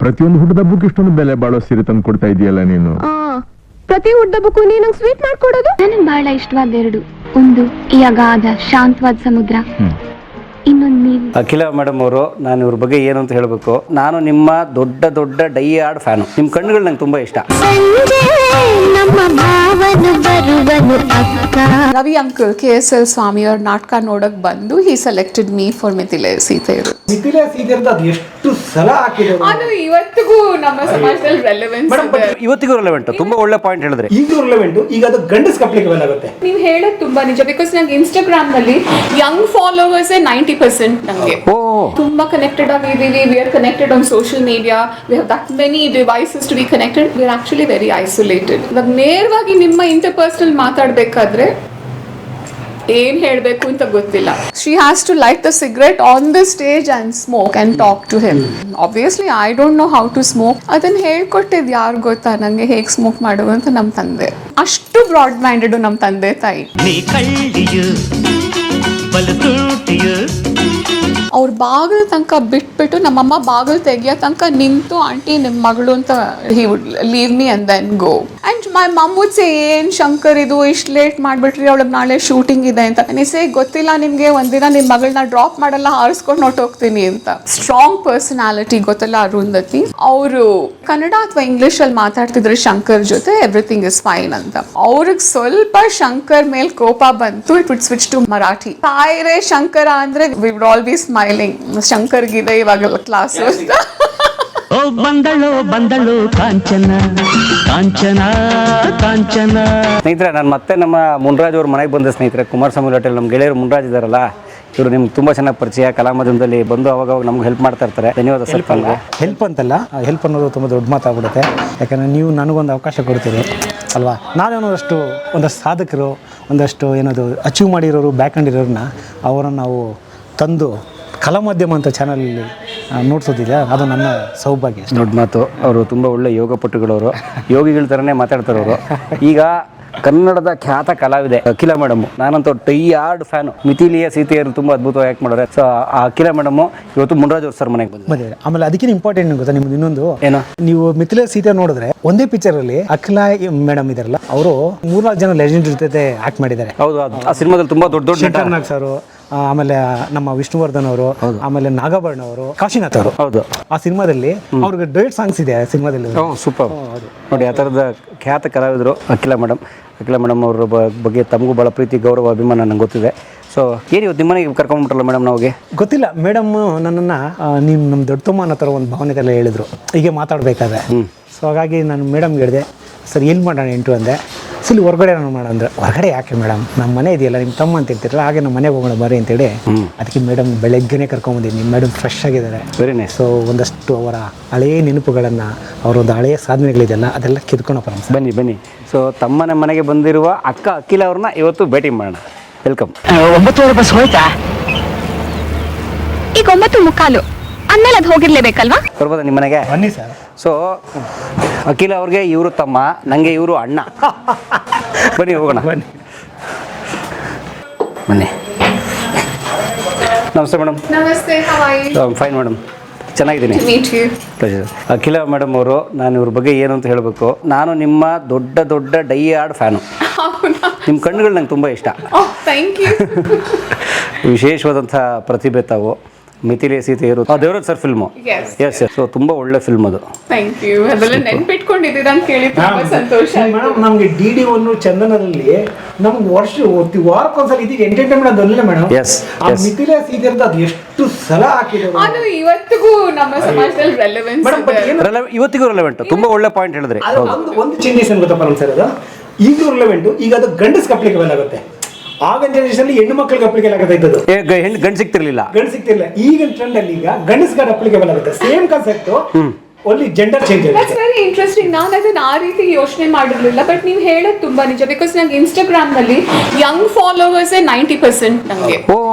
ಪ್ರತಿಯೊಂದು ಹುಟ್ಟದಬ್ಬಕ್ಕೂ ಇಷ್ಟೊಂದು ಬೆಲೆ ಬಾಳೋ ಸೀರೆ ತಂದು ಕೊಡ್ತಾ ಇದೆಯಲ್ಲ ನೀನು. ಪ್ರತಿ ಹುಟ್ಟದಬ್ಬಕ್ಕೂ ನೀ ನಂಗೆ ಸ್ವೀಟ್ ಮಾಡ್ಕೊಡೋದು. ನನಗೆ ಬಹಳ ಇಷ್ಟವಾದ ಎರಡು, ಒಂದು ಈ ಅಗಾಧ ಶಾಂತವಾದ ಸಮುದ್ರ, ಇನ್ನೊಂದು ನೀವು. ಅಖಿಲ ಮೇಡಮ್ ಅವರು, ನಾನು ಇವ್ರ ಬಗ್ಗೆ ಏನು ಅಂತ ಹೇಳಬೇಕು. ನಾನು ನಿಮ್ಮ ದೊಡ್ಡ ದೊಡ್ಡ ಡೈ ಹಾರ್ಡ್ ಫ್ಯಾನು. ನಿಮ್ಮ ಕಣ್ಣುಗಳು ನಂಗೆ ತುಂಬಾ ಇಷ್ಟ. ರವಿ ಅಂಕಲ್ KSL ಸ್ವಾಮಿ ಅವ್ರ ನಾಟಕ ನೋಡಕ್ ಬಂದು he selected me for Mithile ಸೀತೆಯರು. ಮಿಥಿಲೆ ಸೀತೆಯರು ಅದು ಎಷ್ಟು ಸಲ ಹಾಕಿದ್ರು, ಅದು ಇವತ್ತಿಗೂ ನಮ್ಮ ಸಮಾಜದಲ್ಲಿ ರೆಲೆವೆನ್ಸ್ ಇದೆ. ಇವತ್ತಿಗೂ ರೆಲೆವೆಂಟ್. ತುಂಬಾ ಒಳ್ಳೆ ಪಾಯಿಂಟ್ ಹೇಳಿದ್ರೆ. ಈಗಲೂ ರೆಲೆವೆಂಟ್. ಈಗ ಅದು ಗಂಡಸ್ ಅಪ್ಲಿಕೇಬಲ್ ಆಗುತ್ತೆ. ನೀವು ಹೇಳೋದು ತುಂಬಾ ನಿಜ. ಬಿಕಾಸ್ ನಂಗೆ ಇನ್ಸ್ಟಾಗ್ರಾಮ್ ನಲ್ಲಿ ಯಂಗ್ ಫಾಲೋವರ್ಸ್ 90% ನಂಗೆ ತುಂಬಾ ಕನೆಕ್ಟೆಡ್ ಆಗಿದ್ದೀವಿ. We are connected on social media. We have that many devices to be connected. We are actually very isolated. ಇವಾಗ ನೇರವಾಗಿ ನಿಮ್ಮ ಇಂಟರ್ಪರ್ಸನಲ್ ಮಾತಾಡ್ಬೇಕಾದ್ರೆ ಏನ್ ಹೇಳ್ಬೇಕು ಅಂತ ಗೊತ್ತಿಲ್ಲ. She has to light the cigarette on the stage and smoke and talk to him. Obviously I don't know how to smoke. ಅದನ್ನ ಹೇಳ್ಕೊಟ್ಟಿದ್ ಯಾರು ಗೊತ್ತಾ ನಂಗೆ, ಹೇಗ್ ಸ್ಮೋಕ್ ಮಾಡೋದು ಅಂತ ನಮ್ಮ ತಂದೆ. ಅಷ್ಟು ಬ್ರಾಡ್ ಮೈಂಡೆಡ್ ನಮ್ಮ ತಂದೆ ತಾಯಿ. ಅವ್ರ ಬಾಗಿಲು ತನಕ ಬಿಟ್ಬಿಟ್ಟು ನಮ್ಮಮ್ಮ ಬಾಗಿಲು ತೆಗಿಯೋ ತನಕ ನಿಂತು, ಆಂಟಿ ನಿಮ್ಮ ಮಗಳು ಅಂತ he would leave me and then go. And my mum would say, ಏನ್ ಶಂಕರ್ ಇದು ಇಷ್ಟು ಲೇಟ್ ಮಾಡ್ಬಿಟ್ರಿ, ಅವಳಿಗೆ ನಾಳೆ ಶೂಟಿಂಗ್ ಇದೆ ಅಂತ. ಸೇ ಗೊತ್ತಿಲ್ಲ ನಿಮ್ಗೆ, ಒಂದಿನ ನಿಮ್ಮ ಮಗಳನ್ನ ಡ್ರಾಪ್ ಮಾಡಲ್ಲ, ಹಾರಿಸ್ಕೊಂಡು ಹೊಟ್ಟೋಗ್ತೀನಿ ಅಂತ. ಸ್ಟ್ರಾಂಗ್ ಪರ್ಸನಾಲಿಟಿ, ಗೊತ್ತಲ್ಲ ಅರುಂಧತಿ. ಅವರು ಕನ್ನಡ ಅಥವಾ ಇಂಗ್ಲಿಷ್ ಅಲ್ಲಿ ಮಾತಾಡ್ತಿದ್ರೆ ಶಂಕರ್ ಜೊತೆ ಎವ್ರಿಥಿಂಗ್ ಇಸ್ ಫೈನ್ ಅಂತ. ಅವ್ರಿಗೆ ಸ್ವಲ್ಪ ಶಂಕರ್ ಮೇಲ್ ಕೋಪ ಬಂತು. It would switch to Marathi. ತಾಯಿರೇ ಶಂಕರ ಅಂದ್ರೆ we would all be smiling. ಶಂಕರ್ಗಿದೆ ಇವಾಗೆಲ್ಲ ಕ್ಲಾಸ್. ಬಂದಳು ಕಾಂಚನ ಕಾಂಚನ ಕಾಂಚನ. ಸ್ನೇಹಿತರೆ, ನಾನು ಮತ್ತೆ ನಮ್ಮ ಮುನ್ರಾಜ್ ಅವ್ರ ಮನೆಗೆ ಬಂದ ಸ್ನೇಹಿತರೆ. ಕುಮಾರಸ್ವಾಮಿ ಹೋಟೆಲ್ ನಮ್ಮ ಗೆಳೆಯರು ಮುನ್ರಾಜ್ ಇದಾರಲ್ಲ, ಇವರು ನಿಮ್ಗೆ ತುಂಬ ಚೆನ್ನಾಗಿ ಪರಿಚಯ. ಕಲಾಮಾಧ್ಯಮದಲ್ಲಿ ಬಂದು ಅವಾಗ ನಮ್ಗೆ ಹೆಲ್ಪ್ ಮಾಡ್ತಾ ಇರ್ತಾರೆ. ಧನ್ಯವಾದ ಸರ್. ಹೆಲ್ಪ್ ಅಂತಲ್ಲ, ಹೆಲ್ಪ್ ಅನ್ನೋದು ತುಂಬ ದೊಡ್ಡ ಮಾತಾಗ್ಬಿಡುತ್ತೆ. ಯಾಕಂದರೆ ನೀವು ನನಗೊಂದು ಅವಕಾಶ ಕೊಡ್ತೀರಿ ಅಲ್ವಾ. ನಾನೇನೋದಷ್ಟು ಒಂದಷ್ಟು ಸಾಧಕರು, ಒಂದಷ್ಟು ಏನದು ಅಚೀವ್ ಮಾಡಿರೋರು, ಬ್ಯಾಕ್ ಹ್ಯಾಂಡ್ ಇರೋರನ್ನ ಅವರನ್ನು ನಾವು ತಂದು ಕಲಾಮಾಧ್ಯಮ ಅಂತ ಚಾನಲಲ್ಲಿ ನೋಡ್ಸೋದಿದೆ, ಅದು ನನ್ನ ಸೌಭಾಗ್ಯ. ದೊಡ್ಡ ಮಾತು. ಅವರು ತುಂಬ ಒಳ್ಳೆ ಯೋಗ ಪಟುಗಳವರು, ಯೋಗಿಗಳ ಥರನೇ ಮಾತಾಡ್ತಾರವರು. ಈಗ ಕನ್ನಡದ ಖ್ಯಾತ ಕಲಾವಿದೆ ಅಖಿಲ ಮೇಡಮ್. ನಾನಂತೂ ಟೈ ಹಾರ್ಡ್ ಫ್ಯಾನು. ಮಿಥಿಲಿಯ ಸೀತೆಯರು ತುಂಬ ಅದ್ಭುತವಾಗಿ ಆ್ಯಕ್ಟ್ ಮಾಡೋರೆ. ಸೊ ಆ ಅಖಿಲ ಮೇಡಮ್ ಇವತ್ತು ಮುನ್ರಾಜ್ ಅವ್ರ ಸರ್ ಮನೆಗೆ ಬಂದಿದೆ. ಆಮೇಲೆ ಅದಕ್ಕಿಂತ ಇಂಪಾರ್ಟೆಂಟ್ ಗೊತ್ತಾ ನಿಮ್ದು ಇನ್ನೊಂದು ಏನು, ನೀವು ಮಿಥಿಲೆ ಸೀತೆ ನೋಡಿದ್ರೆ ಒಂದೇ ಪಿಕ್ಚರ್ ಅಲ್ಲಿ ಅಖಿಲ ಮೇಡಮ್ ಇದಾರಲ್ಲ, ಅವರು 3-4 ಜನ ಲೆಜೆಂಡ್ ಜೊತೆ ಆಕ್ಟ್ ಮಾಡಿದ್ದಾರೆ. ಹೌದು, ಆ ಸಿನಿಮಾದಲ್ಲಿ ತುಂಬಾ ದೊಡ್ಡ ದೊಡ್ಡ ಶಂಕರ್ನಾಗ್ ಸರ್, ಆಮೇಲೆ ನಮ್ಮ ವಿಷ್ಣುವರ್ಧನ್ ಅವರು, ಆಮೇಲೆ ನಾಗಭರಣ ಅವರು, ಕಾಶಿನಾಥ್ ಅವರು. ಹೌದು, ಆ ಸಿನಿಮಾದಲ್ಲಿ ಅವ್ರಿಗೆ ಡೇಟ್ ಸಾಂಗ್ಸ್ ಇದೆ ಆ ಸಿನಿಮಾದಲ್ಲಿ. ಸೂಪರ್ ನೋಡಿ. ಆ ಥರದ ಖ್ಯಾತ ಕಲಾವಿದರು ಅಖಿಲ ಮೇಡಮ್. ಅಖಿಲ ಮೇಡಮ್ ಅವ್ರ ಬಗ್ಗೆ ತಮಗೂ ಭಾಳ ಪ್ರೀತಿ, ಗೌರವ, ಅಭಿಮಾನ ನಂಗೆ ಗೊತ್ತಿದೆ. ಸೊ ಏನು ಇವತ್ತು ನಿಮ್ಮನೆಗೆ ಕರ್ಕೊಂಡ್ಬಿಟ್ರಲ್ಲ ಮೇಡಮ್? ನಮಗೆ ಗೊತ್ತಿಲ್ಲ, ಮೇಡಮ್ ನನ್ನನ್ನು ನೀವು ನಮ್ಮ ದೊಡ್ಡ ತಮ್ಮ ಅನ್ನೋ ಥರ ಒಂದು ಭಾವನೆಗೆಲ್ಲ ಹೇಳಿದ್ರು ಹೀಗೆ ಮಾತಾಡಬೇಕಾದ್ರೆ. ಸೊ ಹಾಗಾಗಿ ನಾನು ಮೇಡಮ್ಗೆ ಹೇಳಿದೆ, ಸರ್ ಎಲ್ಲಿ ಮಾಡೋಣ ಇಂಟು ಅಂದೆ. ಇಲ್ಲಿ ಹೊರಗಡೆ ನಾನು ಮಾಡೋಂದ್ರೆ, ಹೊರಗಡೆ ಯಾಕೆ ಮೇಡಮ್, ನಮ್ಮ ಮನೆ ಇದೆಯಲ್ಲ, ನಿಮ್ಮ ತಮ್ಮ ಅಂತ ಇರ್ತಿರಲ್ಲ, ಹಾಗೆ ನಮ್ಮ ಮನೆಗೆ ಹೋಗೋಣ ಬರ್ರಿ ಅಂತೇಳಿ. ಅದಕ್ಕೆ ಮೇಡಮ್ ಬೆಳಗ್ಗೆನೇ ಕರ್ಕೊಂಬಂದಿದ್ದೀನಿ. ಮೇಡಮ್ ಫ್ರೆಶ್ ಆಗಿದ್ದಾರೆ. Very nice. ಸೊ ಒಂದಷ್ಟು ಅವರ ಹಳೆಯ ನೆನಪುಗಳನ್ನು, ಅವರೊಂದು ಹಳೆಯ ಸಾಧನೆಗಳಿದೆಯಲ್ಲ, ಅದೆಲ್ಲ ಕಿತ್ಕೊಂಡಪ್ಪ. ಬನ್ನಿ ಬನ್ನಿ. ಸೊ ತಮ್ಮನ ಮನೆಗೆ ಬಂದಿರುವ ಅಕ್ಕ ಅಖಿಲ ಅವ್ರನ್ನ ಇವತ್ತು ಭೇಟಿ ಮಾಡೋಣ. ವೆಲ್ಕಮ್. 9:00 ಬಸ್ ಹೋಯ್ತಾ? ಈಗ 9:45 ಅಂದ್ಮೇಲೆ ಅದು ಹೋಗಿರ್ಲೇಬೇಕಲ್ವಾ? ಬರ್ಬೋದಾ ನಿಮ್ಮ ಮನೆಗೆ? ಬನ್ನಿ ಸರ್. ಸೊ ಅಖಿಲ ಅವ್ರಿಗೆ ಇವರು ತಮ್ಮ, ನನಗೆ ಇವರು ಅಣ್ಣ. ಬನ್ನಿ ಹೋಗೋಣ. ಬನ್ನಿ ಬನ್ನಿ. ನಮಸ್ತೆ ಮೇಡಮ್. ನಮಸ್ತೆ. ಫೈನ್ ಮೇಡಮ್, ಚೆನ್ನಾಗಿದ್ದೀನಿ. ಪ್ಲೇಜರ್. ಅಖಿಲ ಮೇಡಮ್ ಅವರು, ನಾನು ಇವ್ರ ಬಗ್ಗೆ ಏನು ಅಂತ ಹೇಳಬೇಕು. ನಾನು ನಿಮ್ಮ ದೊಡ್ಡ ದೊಡ್ಡ ಡೈ ಹಾರ್ಡ್ ಫ್ಯಾನು. ನಿಮ್ಮ ಕಣ್ಣುಗಳು ನಂಗೆ ತುಂಬ ಇಷ್ಟ. ವಿಶೇಷವಾದಂಥ ಪ್ರತಿಭೆ ತಾವು. Mithile Seetheyaru Devaraj sir film. Yes. So ತುಂಬ ಒಳ್ಳೆ ಫಿಲ್ಮ್ ಅದು. Thank you. ಅದೆಲ್ಲ ನೆನ್ಪಿಟ್ಕೊಂಡಿದ್ದೀರಾ ಅಂತ ಕೇಳಿ ತುಂಬಾ ಸಂತೋಷ. ಮೇಡಮ್ ನಮಗೆ DD1 ಚಂದನದಲ್ಲಿ ನಮ್ಗೆ ವಾರಕ್ಕೊಂದ್ಸಲ ಇದೀಗ ಎಂಟರ್ಟೈನ್ಮೆಂಟ್ ಅದಲ್ಲ ಮೇಡಮ್. ಎಸ್. ಆ ಮಿಥಿಲೆ ಸೀತೆಯರು ಅದು ಎಷ್ಟು ಸಲ ಹಾಕಿದ್ರು, ಅದು ಇವತ್ತಿಗೂ ನಮ್ಮ ಸಮಾಜದಲ್ಲಿ ರೆಲೆವೆನ್ಸ್ ಇದೆ. ಇವತ್ತಿಗೂ ರೆಲೆವೆಂಟ್. ತುಂಬ ಒಳ್ಳೆ ಪಾಯಿಂಟ್ ಹೇಳಿದ್ರಿ. ಒಂದು ಚೇಂಜಸ್ ಏನು ಗೊತ್ತಪ್ಪ ಸರ್, ಅದು ಈಗಲೂ ರೆಲೆವೆಂಟ್. ಈಗ ಅದು ಗಂಡಸ್ಗೆ ಅಪ್ಲಿಕೇಬಲ್ ಆಗುತ್ತೆ. ಆಗಿನ ಜನರೇಷನ್ ಹೆಣ್ಣು ಮಕ್ಕಳಿಗೆ ಅಪ್ಲಿಕೇಬಲ್ ಆಗುತ್ತಿದ್ದು, ಗಂಡು ಸಿಗ್ತಿರ್ಲಿಲ್ಲ. ಈಗ ಟ್ರೆಂಡ್ ಅಲ್ಲಿ ಈಗ ಗಂಡಸ್ಗೆ ಅಪ್ಲಿಕೇಬಲ್ ಆಗುತ್ತೆ. Same concept, only gender change ಆಗುತ್ತೆ. That's very interesting. ನಾನು ಅದನ್ನ ಆ ರೀತಿ ಯೋಚನೆ ಮಾಡಿರಲಿಲ್ಲ. ಬಟ್ ನೀವು ಹೇಳೋದು ತುಂಬಾ ನಿಜ. ಬಿಕಾಸ್ ನಂಗೆ ಇನ್ಸ್ಟಾಗ್ರಾಮ್ ನಲ್ಲಿ ಯಂಗ್ ಫಾಲೋವರ್ಸ್ 90% ನಂಗೆ.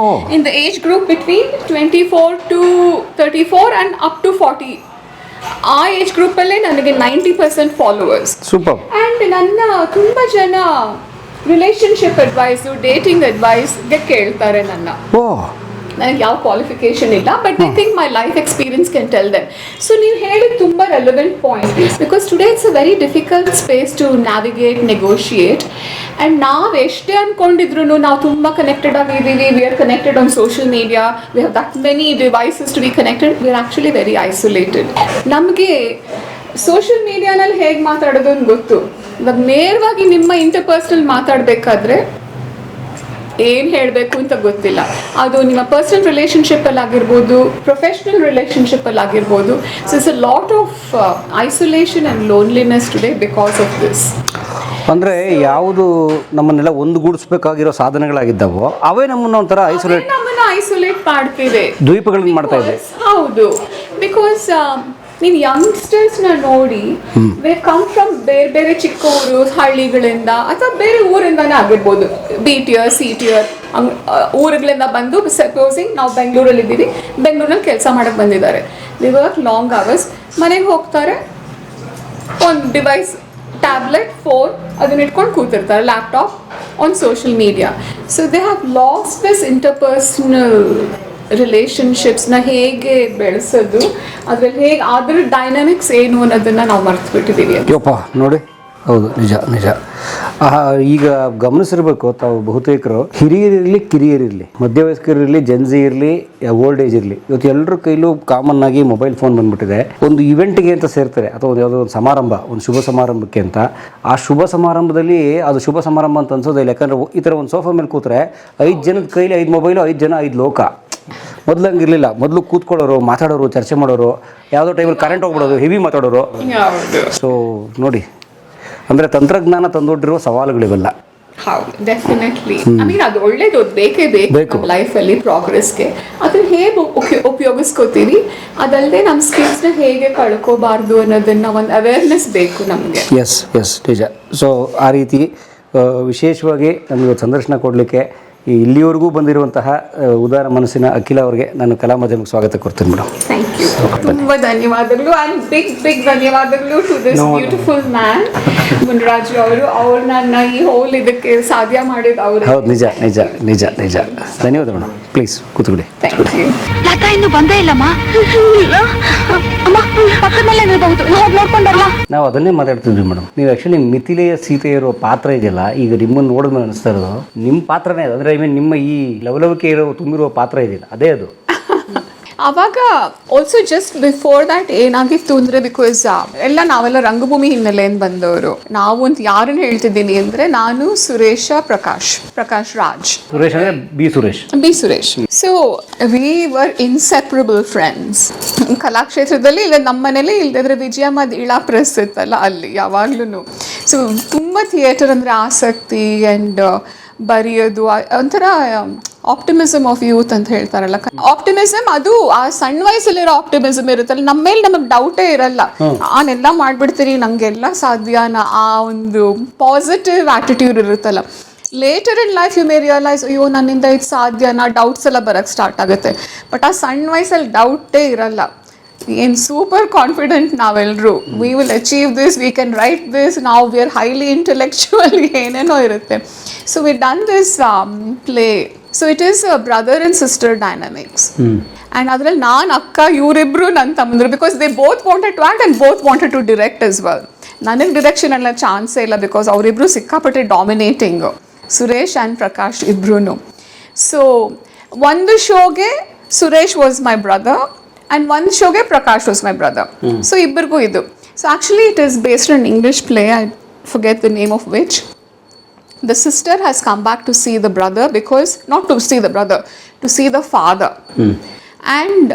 In the age group between 24 to 34 and up to 40. ಆ ಏಜ್ ಗ್ರೂಪ್ ಅಲ್ಲೇ ನನಗೆ 90% ಫಾಲೋವರ್ಸ್. ಸೂಪರ್. ಅಂಡ್ ನನ್ನ ತುಂಬಾ ಜನ ರಿಲೇಶನ್ಶಿಪ್ ಅಡ್ವೈಸು, ಡೇಟಿಂಗ್ ಅಡ್ವೈಸ್ಗೆ ಕೇಳ್ತಾರೆ ನನ್ನ. ನನಗೆ ಯಾವ ಕ್ವಾಲಿಫಿಕೇಶನ್ ಇಲ್ಲ, but I think my life experience can tell them. So ನೀವು ಹೇಳಿದ ತುಂಬ relevant point, because today it's a very difficult space to navigate, negotiate. And ನಾವು ಎಷ್ಟೇ ಅಂದ್ಕೊಂಡಿದ್ರು ನಾವು ತುಂಬ ಕನೆಕ್ಟೆಡ್ ಆಗಿದ್ದೀವಿ, we are connected on social media, we have that many devices to be connected, we are actually very isolated. ನಮಗೆ social ಮೀಡಿಯಾನಲ್ಲಿ ಹೇಗೆ ಮಾತಾಡೋದು ಅಂತ ಗೊತ್ತು, ಇವಾಗ ನೇರವಾಗಿ ನಿಮ್ಮ ಇಂಟರ್ಪರ್ಸನಲ್ ಮಾತಾಡಬೇಕಾದ್ರೆ ಏನು ಹೇಳಬೇಕು ಅಂತ ಗೊತ್ತಿಲ್ಲ. ಅದು ನಿಮ್ಮ ಪರ್ಸನಲ್ ರಿಲೇಷನ್ಶಿಪ್ಪಲ್ಲಿ ಆಗಿರ್ಬೋದು, ಪ್ರೊಫೆಷ್ನಲ್ ರಿಲೇಷನ್ಶಿಪ್ಪಲ್ಲಿ ಆಗಿರ್ಬೋದು. So it's a lot of isolation and loneliness today because of this. ಅಂದರೆ ಯಾವುದು ನಮ್ಮನ್ನೆಲ್ಲ ಒಂದುಗೂಡಿಸ್ಬೇಕಾಗಿರೋ ಸಾಧನೆಗಳಾಗಿದ್ದಾವೋ ಅವೇ ನಮ್ಮನ್ನ ಒಂಥರ ಐಸೋಲೇಟ್ ಮಾಡ್ತಿದೆ, ದ್ವೀಪಗಳನ್ನು ಮಾಡ್ತಾ ಇದೆ. ಹೌದು, ಬಿಕಾಸ್ ನೀನು ಯಂಗ್ಸ್ಟರ್ಸ್ನ ನೋಡಿ, ದೇ ಕಮ್ ಫ್ರಮ್ ಬೇರೆ ಬೇರೆ ಚಿಕ್ಕ ಊರು, ಹಳ್ಳಿಗಳಿಂದ ಅಥವಾ ಬೇರೆ ಊರಿಂದಾನೇ ಆಗಿರ್ಬೋದು, ಬಿ ಟಿಯರ್, ಸಿ ಟಿಯರ್ ಊರುಗಳಿಂದ ಬಂದು, ಸಪೋಸಿಂಗ್ ನಾವು ಬೆಂಗಳೂರಲ್ಲಿ ಇದ್ದೀವಿ, ಬೆಂಗಳೂರಲ್ಲಿ ಕೆಲಸ ಮಾಡೋಕ್ಕೆ ಬಂದಿದ್ದಾರೆ. ದಿ ವರ್ಕ್ ಲಾಂಗ್ ಅವರ್ಸ್, ಮನೆಗೆ ಹೋಗ್ತಾರೆ, ಒಂದು ಡಿವೈಸ್, ಟ್ಯಾಬ್ಲೆಟ್, ಫೋನ್ ಅದನ್ನ ಇಟ್ಕೊಂಡು ಕೂತಿರ್ತಾರೆ, laptop, on social media. So they have lost this interpersonal ರಿಲೇಷನ್ಶಿಪ್ಸ್ನ ಹೇಗೆ ಬೆಳೆಸೋದು, ಅದ್ರಲ್ಲಿ ಹೇಗೆ ಅದ್ರ ಡೈನಾಮಿಕ್ಸ್ ಏನು ಅನ್ನೋದನ್ನು ನಾವು ಮರ್ತು ಬಿಟ್ಟಿದ್ದೀವಿ. ಯಪ್ಪ ನೋಡಿ, ಹೌದು, ನಿಜ ನಿಜ. ಈಗ ಗಮನಿಸಿರ್ಬೇಕು ತಾವು ಬಹುತೇಕರು, ಹಿರಿಯರಿರಲಿ ಕಿರಿಯರಿರಲಿ, ಮಧ್ಯವಯಸ್ಕರಿರಲಿ, ಜೆನ್ಸಿ ಇರಲಿ, ಓಲ್ಡ್ ಏಜ್ ಇರಲಿ, ಇವತ್ತು ಎಲ್ಲರ ಕೈಲೂ ಕಾಮನ್ ಆಗಿ ಮೊಬೈಲ್ ಫೋನ್ ಬಂದ್ಬಿಟ್ಟಿದೆ. ಒಂದು ಇವೆಂಟ್ಗೆ ಅಂತ ಸೇರ್ತಾರೆ ಅಥವಾ ಯಾವುದೋ ಒಂದು ಸಮಾರಂಭ, ಒಂದು ಶುಭ ಸಮಾರಂಭಕ್ಕೆ ಅಂತ. ಆ ಶುಭ ಸಮಾರಂಭದಲ್ಲಿ ಅದು ಶುಭ ಸಮಾರಂಭ ಅಂತ ಅನ್ಸೋದಿಲ್ಲ. ಯಾಕಂದರೆ ಈ ಥರ ಒಂದು ಸೋಫಾ ಮೇಲೆ ಕೂತ್ರೆ 5 ಜನದ ಕೈಲಿ 5 ಮೊಬೈಲು, 5 ಜನ 5 ಲೋಕ. ಮೊದಲು ಹಂಗಿರಲಿಲ್ಲ. ಮೊದಲು ಕೂತ್ಕೊಳ್ಳೋರು, ಮಾತಾಡೋರು, ಚರ್ಚೆ ಮಾಡೋರು, ಯಾವುದೋ ಟೈಮಲ್ಲಿ ಕರೆಂಟ್ ಹೋಗ್ಬಿಡೋದು, ಹೆವಿ ಮಾತಾಡೋರು. ಸೊ ನೋಡಿ, ಅಂದರೆ ತಂತ್ರಜ್ಞಾನ ತಂದೊಡ್ಡಿರುವ ಸವಾಲುಗಳಿವೆಲ್ಲ. ಹೌದು, ಡೆಫಿನೆಟ್ಲಿ. ಐ ಮೀನ್ ಅದು ಒಳ್ಳೇದು, ಬೇಕೇ ಬೇಕು ಲೈಫಲ್ಲಿ ಪ್ರೋಗ್ರೆಸ್ಗೆ. ಅದನ್ನ ಹೇಗೆ ಉಪಯೋಗಿಸ್ಕೋತೀವಿ, ಅದಲ್ಲದೆ ನಮ್ಮ ಸ್ಕಿಲ್ಸ್ನ ಹೇಗೆ ಕಳ್ಕೋಬಾರ್ದು ಅನ್ನೋದನ್ನ ಒಂದು ಅವೇರ್ನೆಸ್ ಬೇಕು ನಮಗೆ. ಎಸ್ ಎಸ್, ನಿಜ. ಸೊ ಆ ರೀತಿ ವಿಶೇಷವಾಗಿ ನಮಗೆ ಸಂದರ್ಶನ ಕೊಡಲಿಕ್ಕೆ ಇಲ್ಲಿವರೆಗೂ ಬಂದಿರುವಂತಹ ಉದಾರ ಮನಸ್ಸಿನ ಅಖಿಲ ಅವರಿಗೆ ನಾನು ಕಲಾ ಮಾಧ್ಯಮಕ್ಕೆ ಸ್ವಾಗತ ಕೊಡ್ತೀನಿ ಮೇಡಮ್. ಥ್ಯಾಂಕ್ ಯು, ತುಂಬ ಧನ್ಯವಾದಗಳು. ಆ್ಯಂಡ್ ಬಿಗ್ ಧನ್ಯವಾದಗಳು to this beautiful man Munraju ಅವರು. ಅವ್ರು ನನ್ನ ಈ ಹೋಲ್ ಇದಕ್ಕೆ ಸಾಧ್ಯ ಮಾಡಿದ ಅವರು. ಹೌದು, ನಿಜ ನಿಜ ನಿಜ ನಿಜ. ಧನ್ಯವಾದ ಮೇಡಮ್. ಪ್ಲೀಸ್ ಕೂತ್ಕೊಳ್ಳಿ. Thank you. ಲತಾ ಇನ್ನು ಬಂದೇ ಇಲ್ಲಮ್ಮ. ಅಮ್ಮ ಪಕ್ಕದಲ್ಲೇ ಇರಬಹುದು, ಹೋಗಿ ನೋಡ್ಕೊಂಡಲ್ಲ. ನಾವು ಅದನ್ನೇ ಮಾತಾಡ್ತಿದ್ವಿ ಮೇಡಮ್. ನೀವು ಆ್ಯಕ್ಚುಲಿ ಮಿಥಿಲೆಯ ಸೀತೆ ಇರೋ ಪಾತ್ರ ಇದೆಯಲ್ಲ, ಈಗ ನಿಮ್ಮನ್ನು ನೋಡಿದ್ಮೇಲೆ ಅನಿಸ್ತಾ ಇರೋದು ನಿಮ್ಮ ಪಾತ್ರನೇ ಅದು. ಅಂದರೆ ಐ ಮೀನ್ ನಿಮ್ಮ ಈ ಲವಲವಿಕೆ ತುಂಬಿರುವ ಪಾತ್ರ ಇದೆಯಲ್ಲ, ಅದೇ ಅದು. ಆವಾಗ ಆಲ್ಸೋ ಜಸ್ಟ್ ಬಿಫೋರ್ ದ್ಯಾಟ್ ಏನಾಗಿತ್ತು ಅಂದರೆ, ಬಿಕಾಸ್ ನಾವೆಲ್ಲ ರಂಗಭೂಮಿ ಹಿನ್ನೆಲೆಯಿಂದ ಬಂದವರು. ನಾವು ಅಂತ ಯಾರನ್ನು ಹೇಳ್ತಿದ್ದೀನಿ ಅಂದರೆ, ನಾನು ಸುರೇಶ, ಪ್ರಕಾಶ್ ರಾಜ್. ಸುರೇಶ್ ಅಂದರೆ B Suresh. So we were inseparable friends. ಕಲಾಕ್ಷೇತ್ರದಲ್ಲಿ ಇಲ್ಲ, ನಮ್ಮ ಮನೇಲಿ ಇಲ್ಲದಿದ್ರೆ ವಿಜಯಮ್ಮ ಇಳಾ ಪ್ರೆಸ್ ಇತ್ತಲ್ಲ, ಅಲ್ಲಿ ಯಾವಾಗ್ಲೂ. ಸೊ ತುಂಬ ಥಿಯೇಟರ್ ಅಂದರೆ ಆಸಕ್ತಿ ಆ್ಯಂಡ್ ಬರೆಯೋದು, ಒಂಥರ ಆಪ್ಟಿಮಿಸಮ್ ಆಫ್ ಯೂತ್ ಅಂತ ಹೇಳ್ತಾರಲ್ಲ, ಆಪ್ಟಿಮಿಸಮ್. ಅದು ಆ ಸಣ್ಣ ವಯಸ್ಸಲ್ಲಿರೋ ಆಪ್ಟಿಮಿಸಮ್ ಇರುತ್ತಲ್ಲ, ನಮ್ಮ ಮೇಲೆ ನಮಗೆ ಡೌಟೇ ಇರಲ್ಲ. ನಾನೆಲ್ಲ ಮಾಡ್ಬಿಡ್ತೀನಿ, ನಂಗೆಲ್ಲ ಸಾಧ್ಯನಾ, ಆ ಒಂದು ಪಾಸಿಟಿವ್ ಆಟಿಟ್ಯೂಡ್ ಇರುತ್ತಲ್ಲ. Later in life you may realise, ಅಯ್ಯೋ ನನ್ನಿಂದ ಇದು ಸಾಧ್ಯನಾ, ಡೌಟ್ಸ್ ಎಲ್ಲ ಬರೋಕ್ಕೆ ಸ್ಟಾರ್ಟ್ ಆಗುತ್ತೆ. ಬಟ್ ಆ ಸಣ್ಣ ವಯಸ್ಸಲ್ಲಿ ಡೌಟೇ ಇರಲ್ಲ. ಏನು ಸೂಪರ್ ಕಾನ್ಫಿಡೆಂಟ್ ನಾವೆಲ್ಲರೂ, we will achieve this, we can write this, ನಾವು ವಿ ಆರ್ ಹೈಲಿ ಇಂಟೆಲೆಕ್ಚುವಲ್, ಏನೇನೋ ಇರುತ್ತೆ. So we done this play. So it is brother and sister dynamics. And ಅದರಲ್ಲಿ ನಾನು ಅಕ್ಕ, ಇವರಿಬ್ರು ನನ್ನ ತಮ್ಮಂದ್ರು, because they both wanted to act and both wanted to direct as well. ನನಗೆ ಡಿರೆಕ್ಷನ್ ಎಲ್ಲ ಚಾನ್ಸೇ ಇಲ್ಲ, ಬಿಕಾಸ್ ಅವರಿಬ್ರು ಸಿಕ್ಕಾಪಟ್ಟೆ ಡಾಮಿನೇಟಿಂಗು, ಸುರೇಶ್ ಆ್ಯಂಡ್ ಪ್ರಕಾಶ್ ಇಬ್ರು. ಸೊ ಒಂದು ಶೋಗೆ Suresh was my brother and one showge Prakash was my brother. So ibbargu idu. So actually it is based on an English play, I forget the name of which. The sister has come back to see the brother, because not to see the brother, to see the father. And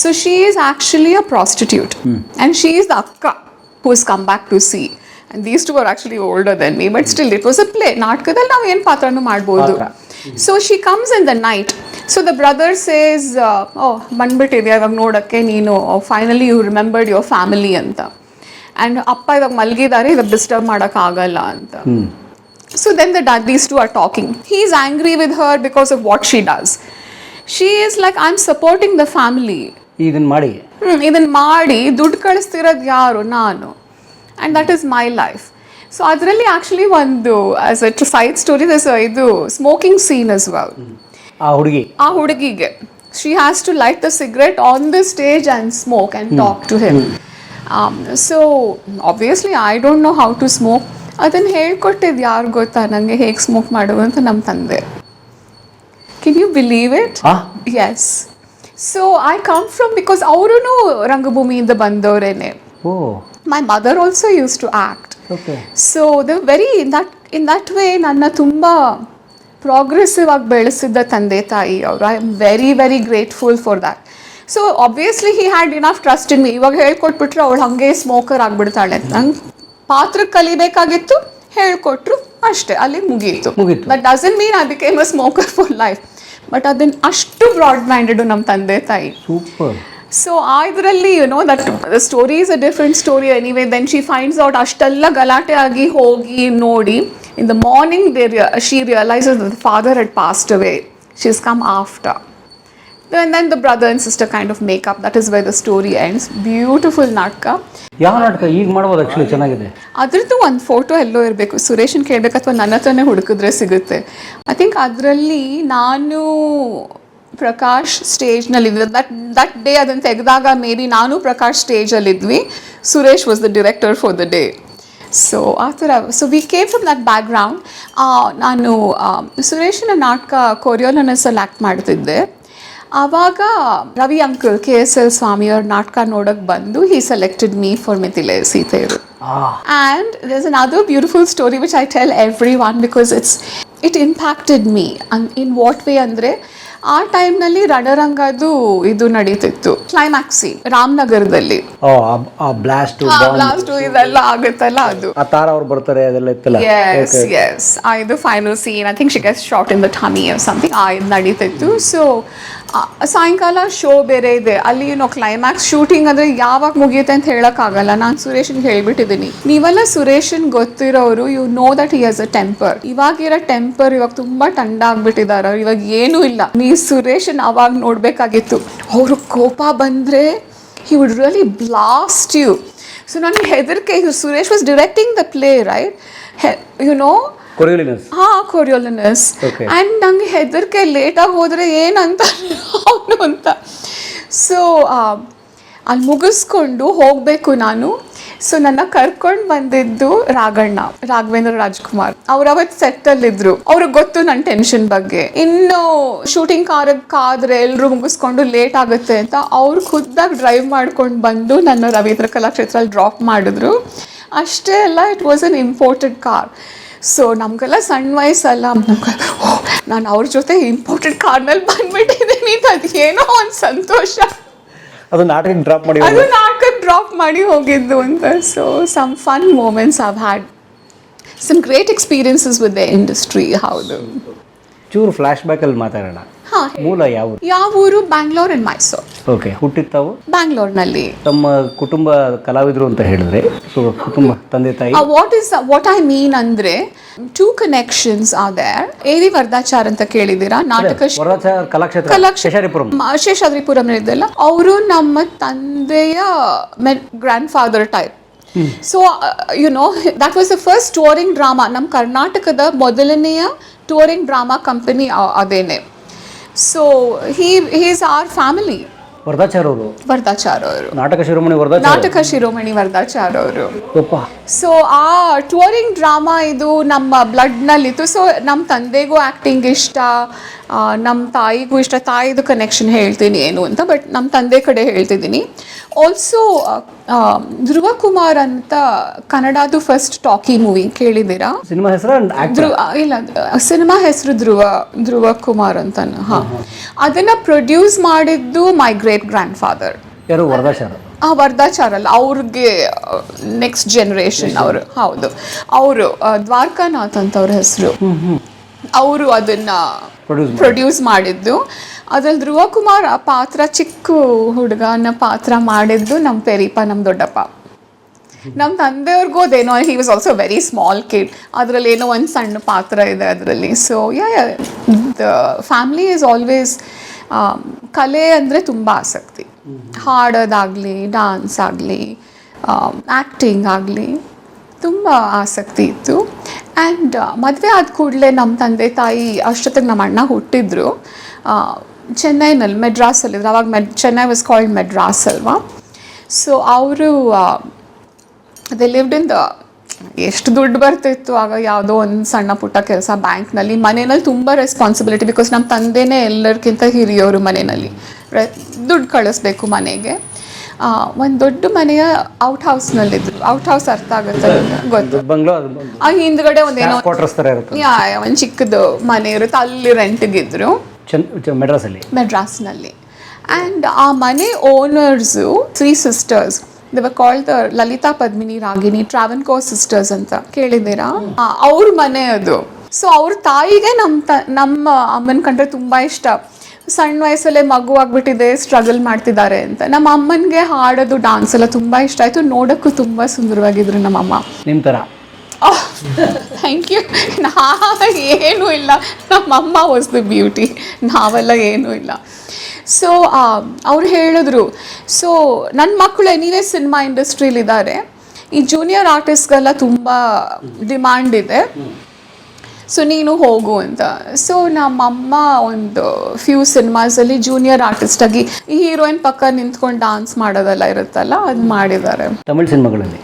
so she is actually a prostitute, and she is the akka who has come back to see. And these two are actually older than me, but still it was a play. Natkadalli ನಾವು ಏನು ಪಾತ್ರನೂ ಮಾಡ್ಬೋದು. So she comes in the night. So the brother says, oh, ಬಂದ್ಬಿಟ್ಟಿದೆ ಇವಾಗ ನೋಡೋಕ್ಕೆ ನೀನು, finally you remembered your family ಅಂತ. And ಅಪ್ಪ ಇವಾಗ ಮಲಗಿದ್ದಾರೆ, ಇವಾಗ ಡಿಸ್ಟರ್ಬ್ ಮಾಡೋಕ್ಕಾಗಲ್ಲ ಅಂತ. So then these two are talking. He is angry with her because of what she does. She is like, I'm supporting the family. ಇದನ್ನು ಮಾಡಿ ದುಡ್ಡು ಕಳಿಸ್ತಿರೋದು ಯಾರು? ನಾನು. And that is my life. So ಅದರಲ್ಲಿ ಆ್ಯಕ್ಚುಲಿ ಒಂದು, as a side story, ಇದು smoking scene as well. ಆ ಹುಡುಗಿ ಆ ಹುಡುಗಿಗೆ she has to light the cigarette on the stage and smoke and talk to him. So obviously I don't know how to smoke. ಅದನ್ನು ಹೇಳ್ಕೊಟ್ಟಿದ್ದು ಯಾರು ಗೊತ್ತಾ ನನಗೆ ಹೇಗೆ ಸ್ಮೋಕ್ ಮಾಡೋದು ಅಂತ ನಮ್ಮ ತಂದೆ. Can you believe it? Yes. So I come from, because ಅವರು ರಂಗಭೂಮಿಯಿಂದ ಬಂದವರೇನೆ. My mother also used to act. Okay. So they're very in that way ನನ್ನ ತುಂಬ ಪ್ರೋಗ್ರೆಸಿವ್ ಆಗಿ ಬೆಳೆಸಿದ್ದ ತಂದೆ ತಾಯಿ ಅವರು. I am very very grateful for that. So obviously he had enough trust in me. ಇವಾಗ ಹೇಳ್ಕೊಟ್ಬಿಟ್ರೆ ಅವಳು ಹಾಗೆ ಸ್ಮೋಕರ್ ಆಗಿಬಿಡ್ತಾಳೆ. ನಂಗೆ ಪಾತ್ರ ಕಲಿಬೇಕಾಗಿತ್ತು, ಹೇಳ್ಕೊಟ್ರು, ಅಷ್ಟೇ, ಅಲ್ಲಿ ಮುಗೀತು. That doesn't mean I became a smoker for life. But ಅದನ್ನು ಅಷ್ಟು ಬ್ರಾಡ್ ಮೈಂಡೆಡ್ ನಮ್ಮ ತಂದೆ ತಾಯಿ. ಸೂಪರ್. ಸೊ ಇದರಲ್ಲಿ that the story is a different story anyway. Then she finds out ಅಷ್ಟೆಲ್ಲ ಗಲಾಟೆ ಆಗಿ ಹೋಗಿ ನೋಡಿ. In the morning, she realizes that the father had passed away. She's come after. And then the brother and sister kind of make up. That is where the story ends. Beautiful ನಾಟಕ. ಯಾವ ನಾಟಕ ಈಗ ಮಾಡ್ಬೋದು? Actually ಚೆನ್ನಾಗಿದೆ. ಅದ್ರದ್ದು ಒಂದು photo ಎಲ್ಲೋ ಇರಬೇಕು. ಸುರೇಶನ್ ಕೇಳಬೇಕು ಅಥವಾ ನನ್ನ ಹತ್ರನೇ ಹುಡುಕಿದ್ರೆ ಸಿಗುತ್ತೆ. ಐ ಥಿಂಕ್ ಅದರಲ್ಲಿ ನಾನು ಪ್ರಕಾಶ್ ಸ್ಟೇಜ್ನಲ್ಲಿದ್ವಿ. ದಟ್ ಡೇ ಅದನ್ನು ತೆಗೆದಾಗ ಮೇ ಬಿ ನಾನು ಪ್ರಕಾಶ್ ಸ್ಟೇಜಲ್ಲಿದ್ವಿ. Suresh was the director for the day. So ಆ ಥರ. So we came from that background. ನಾನು ಸುರೇಶನ ನಾಟಕ ಕೊರಿಯೋಲನಸಲ್ಲಿ ಆ್ಯಕ್ಟ್ ಮಾಡ್ತಿದ್ದೆ. ಆವಾಗ ರವಿ ಅಂಕಲ್ KSL ಸ್ವಾಮಿಯವ್ರ ನಾಟಕ ನೋಡೋಕ್ಕೆ ಬಂದು he selected me for Mithile Seetheyaru. And there is another beautiful story which I tell everyone because it impacted me. In what way ಅಂದರೆ, ಆ ಟೈಮ್ನಲ್ಲಿ ರಣರಂಗದು ಇದು ನಡೀತಿತ್ತು, ಕ್ಲೈಮ್ಯಾಕ್ಸ್ ಸೀನ್ ರಾಮನಗರದಲ್ಲಿ. ಬ್ಲಾಸ್ಟ್ ಇದೆಲ್ಲ ಆಗುತ್ತಲ್ಲ, ಅದು ಆ ತಾರ ಅವ್ರು ಬರ್ತಾರೆ, ಅದೆಲ್ಲ ಇತ್ತಲ್ಲ. ಎಸ್ ಇದು final scene. I think she gets shot in the tummy or something. ಇದು ನಡೀತಿತ್ತು. ಸೊ ಸಾಯಂಕಾಲ ಶೋ ಬೇರೆ ಇದೆ ಅಲ್ಲಿ. ಕ್ಲೈಮ್ಯಾಕ್ಸ್ ಶೂಟಿಂಗ್ ಅಂದರೆ ಯಾವಾಗ ಮುಗಿಯುತ್ತೆ ಅಂತ ಹೇಳೋಕ್ಕಾಗಲ್ಲ. ನಾನು ಸುರೇಶನ್ಗೆ ಹೇಳ್ಬಿಟ್ಟಿದ್ದೀನಿ, ನೀವೆಲ್ಲ ಸುರೇಶನ್ ಗೊತ್ತಿರೋರು, you know that he has a temper. ಇವಾಗಿರೋ ಟೆಂಪರ್ ಇವಾಗ ತುಂಬ ಟಂಡ ಆಗ್ಬಿಟ್ಟಿದ್ದಾರೆ, ಇವಾಗ ಏನೂ ಇಲ್ಲ. ನೀವು ಸುರೇಶನ್ ಅವಾಗ ನೋಡಬೇಕಾಗಿತ್ತು. ಅವರು ಕೋಪ ಬಂದರೆ he would really blast you. So ನನಗೆ ಹೆದರಿಕೆ. Suresh was directing the play, right? Coriolanus. And ನಂಗೆ ಹೆದರಿಕೆ, ಲೇಟಾಗಿ ಹೋದರೆ ಏನಂತ ಅವನು ಅಂತ. ಸೊ ಅಲ್ಲಿ ಮುಗಿಸ್ಕೊಂಡು ಹೋಗಬೇಕು ನಾನು. ಸೊ ನನ್ನ ಕರ್ಕೊಂಡು ಬಂದಿದ್ದು ರಾಘವೇಂದ್ರ ರಾಜ್ಕುಮಾರ್. ಅವ್ರು ಅವತ್ತು ಸೆಟ್ಟಲ್ಲಿದ್ದರು. ಅವ್ರಿಗೆ ಗೊತ್ತು ನನ್ನ ಟೆನ್ಷನ್ ಬಗ್ಗೆ. ಇನ್ನು ಶೂಟಿಂಗ್ ಕಾದ್ರೆ ಎಲ್ಲರೂ ಮುಗಿಸ್ಕೊಂಡು ಲೇಟ್ ಆಗುತ್ತೆ ಅಂತ ಅವ್ರು ಖುದ್ದಾಗಿ ಡ್ರೈವ್ ಮಾಡ್ಕೊಂಡು ಬಂದು ನನ್ನ ರವೀಂದ್ರ ಕಲಾಕ್ಷೇತ್ರದಲ್ಲಿ ಡ್ರಾಪ್ ಮಾಡಿದ್ರು. ಅಷ್ಟೇ ಅಲ್ಲ, it was an imported car. So ನಮಗೆಲ್ಲ ಸಣ್ಣ ವಯಸ್ಸಲ್ಲ, ನಾನು ಅವ್ರ ಜೊತೆ ಇಂಪೋರ್ಟೆಡ್ ಕಾರ್ನಲ್ಲಿ ಬಂದ್ಬಿಟ್ಟಿದ್ದೀನಿ. ಅದು ಏನೋ ಒಂದು ಸಂತೋಷ. ಅದು ನಾಟಕಕ್ಕೆ ಡ್ರಾಪ್ ಮಾಡಿ ಹೋಗಿದ್ದು ಅಂತ. So some fun moments I've had, some great experiences with the industry. ಹೌದು. ಚೂರು ಫ್ಲಾಶ್ ಬ್ಯಾಕ್ ಅಲ್ಲಿ ಮಾತಾಡೋಣ. ಮೂಲ ಯಾವ ಊರು? ಬ್ಯಾಂಗ್ಳೂರ್ ಅಂಡ್ ಮೈಸೂರು. ಓಕೆ. ಹುಟ್ಟಿತ್ತಾವು ಬ್ಯಾಂಗ್ಳೂರ್ನಲ್ಲಿ. ತಮ್ಮ ಕುಟುಂಬ ಕಲಾವಿದರು ಅಂತ ಹೇಳಿದ್ರೆ, ಸೊ ಕುಟುಂಬ ತಂದೆ ತಾಯಿ. ವಾಟ್ ಐ ಮೀನ್ ಅಂದ್ರೆ, 2 connections are there. A.V. ವರ್ದಾಚಾರ್ ಅಂತ ಕೇಳಿದ್ದೀರಾ? ನಾಟಕ ಶೇಷಾದ್ರಿಪುರಂ ಇದೆಲ್ಲ. ಅವರು ನಮ್ಮ ತಂದೆಯ grand father type. So that was the first touring drama. ನಮ್ಮ ಕರ್ನಾಟಕದ ಮೊದಲನೆಯ ಟೂರಿಂಗ್ ಡ್ರಾಮಾ ಕಂಪನಿ ಅದೇನೆ. So he is our family. ವರ್ದಾಚಾರ್ ಅವರು ನಾಟಕ ಶಿರೋಮಣಿ ವರ್ದಾಚಾರ್ ಅವರು. ಸೊ ಆ ಟೂರಿಂಗ್ ಡ್ರಾಮಾ ಇದು ನಮ್ಮ ಬ್ಲಡ್ನಲ್ಲಿತ್ತು. ಸೊ ನಮ್ಮ ತಂದೆಗೂ ಆ್ಯಕ್ಟಿಂಗ್ ಇಷ್ಟ, ನಮ್ಮ ತಾಯಿಗೂ ಇಷ್ಟ. ತಾಯಿದು ಕನೆಕ್ಷನ್ ಹೇಳ್ತೀನಿ ಏನು ಅಂತ, ಬಟ್ ನಮ್ಮ ತಂದೆ ಕಡೆ ಹೇಳ್ತಿದ್ದೀನಿ. ಆಲ್ಸೋ ಧ್ರುವ ಕುಮಾರ್ ಅಂತ ಕನ್ನಡದು ಫಸ್ಟ್ ಟಾಕಿ ಮೂವಿ ಕೇಳಿದ್ದೀರಾ? ಸಿನಿಮಾ ಹೆಸರು ಇಲ್ಲ, ಸಿನಿಮಾ ಹೆಸರು ಧ್ರುವ ಕುಮಾರ್ ಅಂತ. ಅದನ್ನ ಪ್ರೊಡ್ಯೂಸ್ ಮಾಡಿದ್ದು ಮೈ ಗ್ರೇಟ್ ಗ್ರ್ಯಾಂಡ್ ಫಾದರ್. ಯಾರು? ವರ್ದಾಚಾರ್ ಅಲ್ಲ, ಅವ್ರಿಗೆ ನೆಕ್ಸ್ಟ್ ಜನರೇಷನ್ ಅವರು. ಹೌದು, ಅವರು ದ್ವಾರಕಾನಾಥ್ ಅಂತ ಅವ್ರ ಹೆಸರು. ಅವರು ಅದನ್ನ ಪ್ರೊಡ್ಯೂಸ್ ಮಾಡಿದ್ದು. ಅದ್ರಲ್ಲಿ ಧ್ರುವ ಕುಮಾರ್ ಆ ಪಾತ್ರ, ಚಿಕ್ಕ ಹುಡುಗನ ಪಾತ್ರ ಮಾಡಿದ್ದು ನಮ್ಮ ಪೆರಿಪ, ನಮ್ಮ ದೊಡ್ಡಪ್ಪ. ನಮ್ಮ ತಂದೆಯವ್ರಿಗೂ ಅದೇನೋ, he was also very small kid. ಅದರಲ್ಲಿ ಏನೋ ಒಂದು ಸಣ್ಣ ಪಾತ್ರ ಇದೆ ಅದರಲ್ಲಿ. So the family is always, ಕಲೆ ಅಂದರೆ ತುಂಬ ಆಸಕ್ತಿ. ಹಾಡೋದಾಗಲಿ, ಡಾನ್ಸ್ ಆಗಲಿ, ಆ್ಯಕ್ಟಿಂಗ್ ಆಗಲಿ, ತುಂಬ ಆಸಕ್ತಿ ಇತ್ತು. ಆ್ಯಂಡ್ ಮದುವೆ ಆದ ಕೂಡಲೇ ನಮ್ಮ ತಂದೆ ತಾಯಿ ಅಷ್ಟೊತ್ತಿಗೆ ನಮ್ಮ ಅಣ್ಣ ಹುಟ್ಟಿದ್ರು ಚೆನ್ನೈನಲ್ಲಿ, ಮೆಡ್ರಾಸಲ್ಲಿದ್ರು. ಅವಾಗ ಚೆನ್ನೈ ವಾಸ್ ಕಾಲ್ಡ್ ಮೆಡ್ರಾಸ್ ಅಲ್ವಾ. ಸೊ ಅವರು ದೇ ಲಿವ್ಡ್ ಇನ್ ದ, ಎಷ್ಟು ದುಡ್ಡು ಬರ್ತಿತ್ತು ಆಗ, ಯಾವುದೋ ಒಂದು ಸಣ್ಣ ಪುಟ್ಟ ಕೆಲಸ ಬ್ಯಾಂಕ್ನಲ್ಲಿ. ಮನೆಯಲ್ಲಿ ತುಂಬ ರೆಸ್ಪಾನ್ಸಿಬಿಲಿಟಿ, ಬಿಕಾಸ್ ನಮ್ಮ ತಂದೆನೇ ಎಲ್ಲರಿಗಿಂತ ಹಿರಿಯೋರು ಮನೆಯಲ್ಲಿ. ದುಡ್ಡು ಕಳಿಸ್ಬೇಕು ಮನೆಗೆ. ಒಂದು ದೊಡ್ಡ ಮನೆಯ ಔಟ್ ಹೌಸ್ನಲ್ಲಿದ್ರು. ಔಟ್ ಹೌಸ್ ಅರ್ಥ ಆಗುತ್ತೆ ಗೊತ್ತು, ಬಂಗ್ಲೋ ಆ ಹಿಂದ್ಗಡೆ ಒಂದೇನೋ ಕ್ವಾರ್ಟರ್ಸ್ ಥರ ಇರುತ್ತೆ. ಒಂದು ಚಿಕ್ಕದು ಮನೆ ಇರುತ್ತೆ, ಅಲ್ಲಿ ರೆಂಟಿಗಿದ್ರು ಮೆಡ್ರಾಸ್ನಲ್ಲಿ. ಆ್ಯಂಡ್ ಆ ಮನೆ owners 3 sisters. They were called the Lalitha, Padmini, Ragini, Travancore sisters ಅಂತ ಕೇಳಿದ್ದೀರಾ? ಅವ್ರ ಮನೆ ಅದು. ಸೊ ಅವ್ರ ತಾಯಿಗೆ ನಮ್ಮ ಅಮ್ಮನ ಕಂಡ್ರೆ ತುಂಬ ಇಷ್ಟ. ಸಣ್ಣ ವಯಸ್ಸಲ್ಲೇ ಮಗು ಆಗ್ಬಿಟ್ಟಿದೆ, ಸ್ಟ್ರಗಲ್ ಮಾಡ್ತಿದ್ದಾರೆ ಅಂತ. ನಮ್ಮ ಅಮ್ಮನಿಗೆ ಹಾಡೋದು, ಡಾನ್ಸ್ ಎಲ್ಲ ತುಂಬ ಇಷ್ಟ ಆಯಿತು. ನೋಡೋಕ್ಕೂ ತುಂಬ ಸುಂದರವಾಗಿದ್ರು ನಮ್ಮಮ್ಮ. ನಿಮ್ಮ ಥರ? Thank you. ಏನೂ ಇಲ್ಲ, ನಮ್ಮಮ್ಮ ವಾಸ್ ದ ಬ್ಯೂಟಿ, ನಾವೆಲ್ಲ ಏನೂ ಇಲ್ಲ. ಸೊ ಅವ್ರು ಹೇಳಿದ್ರು, ಸೊ ನನ್ನ ಮಕ್ಕಳು ಎನಿವೇ ಸಿನಿಮಾ ಇಂಡಸ್ಟ್ರೀಲಿದ್ದಾರೆ, ಈ ಜೂನಿಯರ್ ಆರ್ಟಿಸ್ಟ್ಗೆಲ್ಲ ತುಂಬ ಡಿಮ್ಯಾಂಡ್ ಇದೆ, ಸೊ ನೀನು ಹೋಗು ಅಂತ. ಸೊ ನಮ್ಮಮ್ಮ ಒಂದು ಫ್ಯೂ ಸಿನಿಮಾಸಲ್ಲಿ ಜೂನಿಯರ್ ಆರ್ಟಿಸ್ಟಾಗಿ ಈ ಹೀರೋಯಿನ್ ಪಕ್ಕ ನಿಂತ್ಕೊಂಡು ಡಾನ್ಸ್ ಮಾಡೋದೆಲ್ಲ ಇರುತ್ತಲ್ಲ, ಅದು ಮಾಡಿದ್ದಾರೆ ತಮಿಳ್ ಸಿನಿಮಾಗಳಲ್ಲಿ.